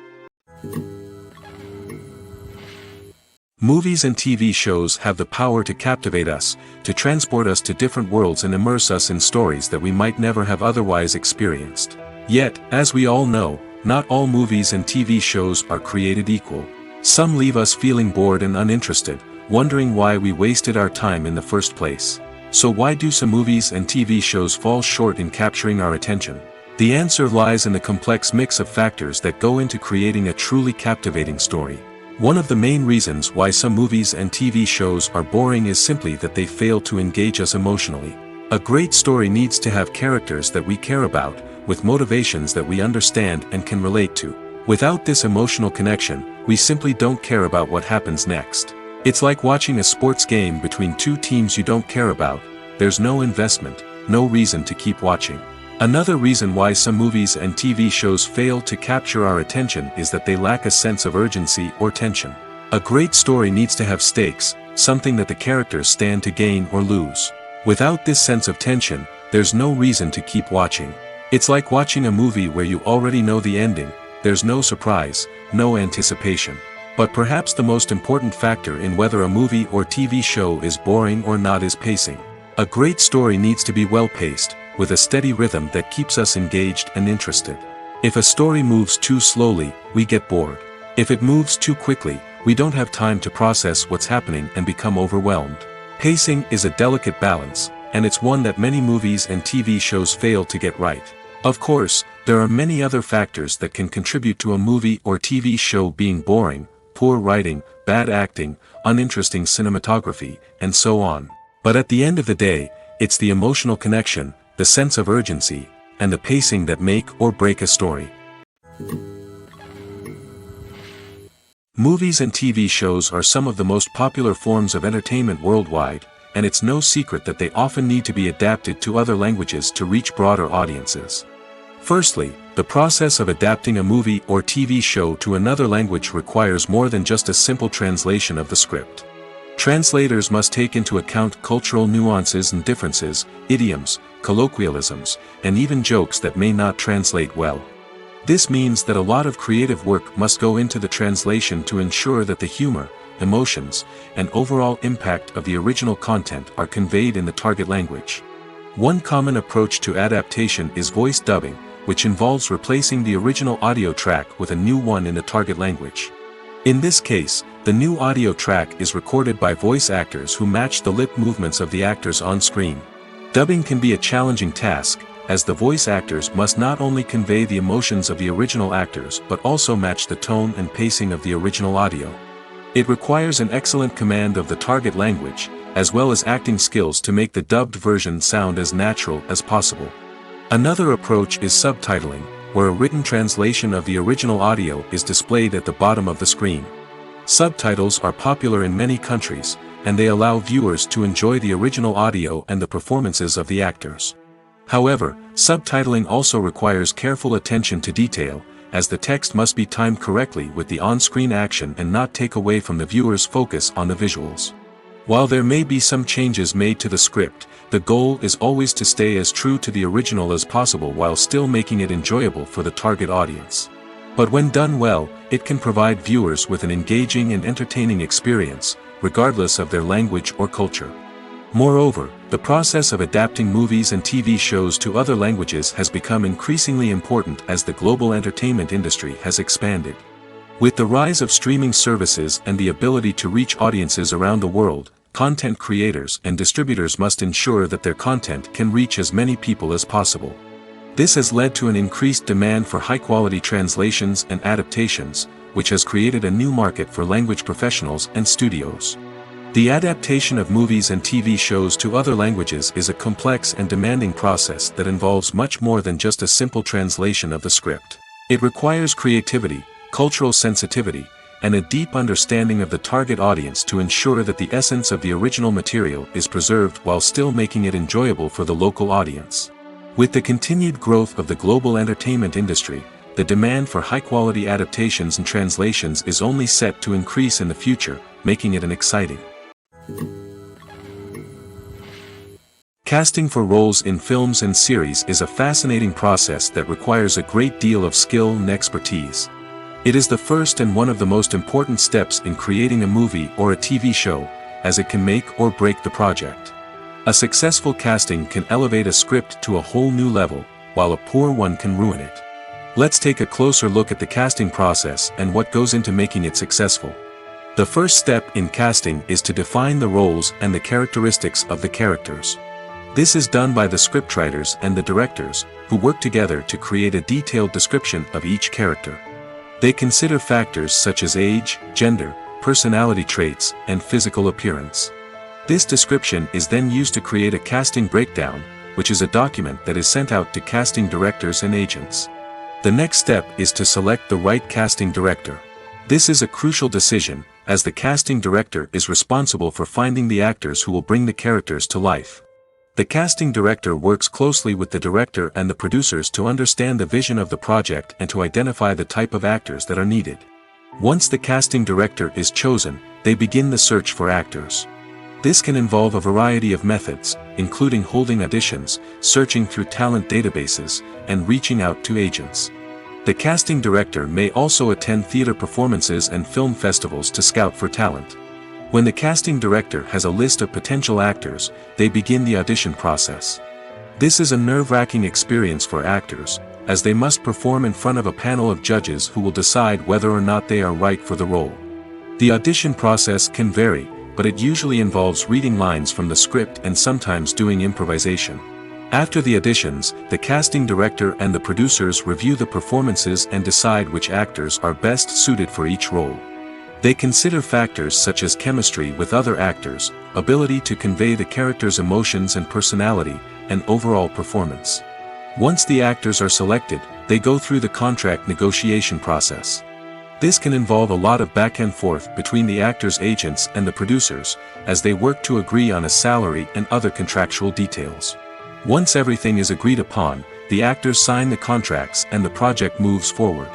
Movies and TV shows have the power to captivate us, to transport us to different worlds and immerse us in stories that we might never have otherwise experienced. Yet, as we all know, not all movies and TV shows are created equal. Some leave us feeling bored and uninterested, wondering why we wasted our time in the first place. So why do some movies and TV shows fall short in capturing our attention? The answer lies in the complex mix of factors that go into creating a truly captivating story. One of the main reasons why some movies and TV shows are boring is simply that they fail to engage us emotionally. A great story needs to have characters that we care about, with motivations that we understand and can relate to. Without this emotional connection, we simply don't care about what happens next. It's like watching a sports game between two teams you don't care about. There's no investment, no reason to keep watching. Another reason why some movies and TV shows fail to capture our attention is that they lack a sense of urgency or tension. A great story needs to have stakes, something that the characters stand to gain or lose. Without this sense of tension, there's no reason to keep watching. It's like watching a movie where you already know the ending. There's no surprise, no anticipation. But perhaps the most important factor in whether a movie or TV show is boring or not is pacing. A great story needs to be well-paced, with a steady rhythm that keeps us engaged and interested. If a story moves too slowly, we get bored. If it moves too quickly, we don't have time to process what's happening and become overwhelmed. Pacing is a delicate balance, and it's one that many movies and TV shows fail to get right. Of course, there are many other factors that can contribute to a movie or TV show being boring: poor writing, bad acting, uninteresting cinematography, and so on. But at the end of the day, it's the emotional connection, the sense of urgency, and the pacing that make or break a story. Movies and TV shows are some of the most popular forms of entertainment worldwide, and it's no secret that they often need to be adapted to other languages to reach broader audiences. Firstly, the process of adapting a movie or TV show to another language requires more than just a simple translation of the script. Translators must take into account cultural nuances and differences, idioms, colloquialisms, and even jokes that may not translate well. This means that a lot of creative work must go into the translation to ensure that the humor, emotions, and overall impact of the original content are conveyed in the target language. One common approach to adaptation is voice dubbing, which involves replacing the original audio track with a new one in the target language. In this case, the new audio track is recorded by voice actors who match the lip movements of the actors on screen. Dubbing can be a challenging task, as the voice actors must not only convey the emotions of the original actors but also match the tone and pacing of the original audio. It requires an excellent command of the target language, as well as acting skills to make the dubbed version sound as natural as possible. Another approach is subtitling, where a written translation of the original audio is displayed at the bottom of the screen. Subtitles are popular in many countries, and they allow viewers to enjoy the original audio and the performances of the actors. However, subtitling also requires careful attention to detail, as the text must be timed correctly with the on-screen action and not take away from the viewer's focus on the visuals. While there may be some changes made to the script, the goal is always to stay as true to the original as possible while still making it enjoyable for the target audience. But when done well, it can provide viewers with an engaging and entertaining experience, regardless of their language or culture. Moreover, the process of adapting movies and TV shows to other languages has become increasingly important as the global entertainment industry has expanded. With the rise of streaming services and the ability to reach audiences around the world, content creators and distributors must ensure that their content can reach as many people as possible. This has led to an increased demand for high-quality translations and adaptations, which has created a new market for language professionals and studios. The adaptation of movies and TV shows to other languages is a complex and demanding process that involves much more than just a simple translation of the script. It requires creativity, cultural sensitivity, and a deep understanding of the target audience to ensure that the essence of the original material is preserved while still making it enjoyable for the local audience. With the continued growth of the global entertainment industry, the demand for high-quality adaptations and translations is only set to increase in the future, making it an exciting. Casting for roles in films and series is a fascinating process that requires a great deal of skill and expertise. It is the first and one of the most important steps in creating a movie or a TV show, as it can make or break the project. A successful casting can elevate a script to a whole new level, while a poor one can ruin it. Let's take a closer look at the casting process and what goes into making it successful. The first step in casting is to define the roles and the characteristics of the characters. This is done by the scriptwriters and the directors, who work together to create a detailed description of each character. They consider factors such as age, gender, personality traits, and physical appearance. This description is then used to create a casting breakdown, which is a document that is sent out to casting directors and agents. The next step is to select the right casting director. This is a crucial decision, as the casting director is responsible for finding the actors who will bring the characters to life. The casting director works closely with the director and the producers to understand the vision of the project and to identify the type of actors that are needed. Once the casting director is chosen, they begin the search for actors. This can involve a variety of methods, including holding auditions, searching through talent databases, and reaching out to agents. The casting director may also attend theater performances and film festivals to scout for talent. When the casting director has a list of potential actors, they begin the audition process. This is a nerve-wracking experience for actors, as they must perform in front of a panel of judges who will decide whether or not they are right for the role. The audition process can vary, but it usually involves reading lines from the script and sometimes doing improvisation. After the auditions, the casting director and the producers review the performances and decide which actors are best suited for each role. They consider factors such as chemistry with other actors, ability to convey the character's emotions and personality, and overall performance. Once the actors are selected, they go through the contract negotiation process. This can involve a lot of back and forth between the actors' agents and the producers, as they work to agree on a salary and other contractual details. Once everything is agreed upon, the actors sign the contracts and the project moves forward.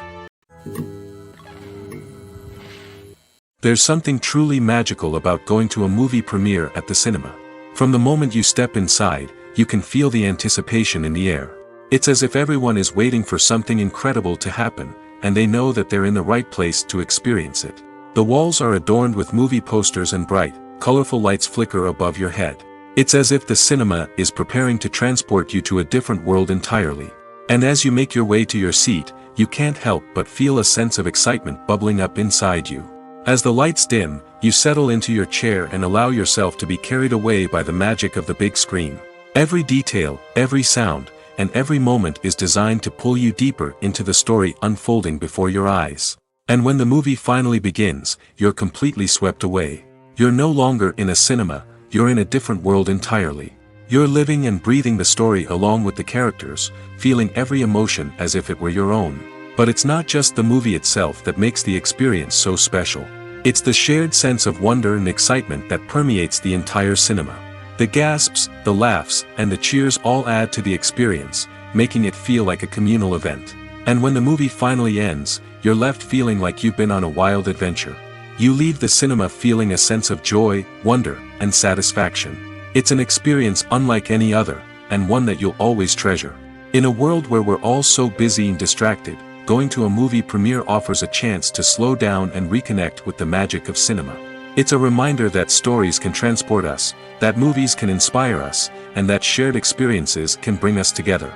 There's something truly magical about going to a movie premiere at the cinema. From the moment you step inside, you can feel the anticipation in the air. It's as if everyone is waiting for something incredible to happen, and they know that they're in the right place to experience it. The walls are adorned with movie posters and bright, colorful lights flicker above your head. It's as if the cinema is preparing to transport you to a different world entirely. And as you make your way to your seat, you can't help but feel a sense of excitement bubbling up inside you. As the lights dim, you settle into your chair and allow yourself to be carried away by the magic of the big screen. Every detail, every sound, and every moment is designed to pull you deeper into the story unfolding before your eyes. And when the movie finally begins, you're completely swept away. You're no longer in a cinema, you're in a different world entirely. You're living and breathing the story along with the characters, feeling every emotion as if it were your own. But it's not just the movie itself that makes the experience so special. It's the shared sense of wonder and excitement that permeates the entire cinema. The gasps, the laughs, and the cheers all add to the experience, making it feel like a communal event. And when the movie finally ends, you're left feeling like you've been on a wild adventure. You leave the cinema feeling a sense of joy, wonder, and satisfaction. It's an experience unlike any other, and one that you'll always treasure. In a world where we're all so busy and distracted, going to a movie premiere offers a chance to slow down and reconnect with the magic of cinema. It's a reminder that stories can transport us, that movies can inspire us, and that shared experiences can bring us together.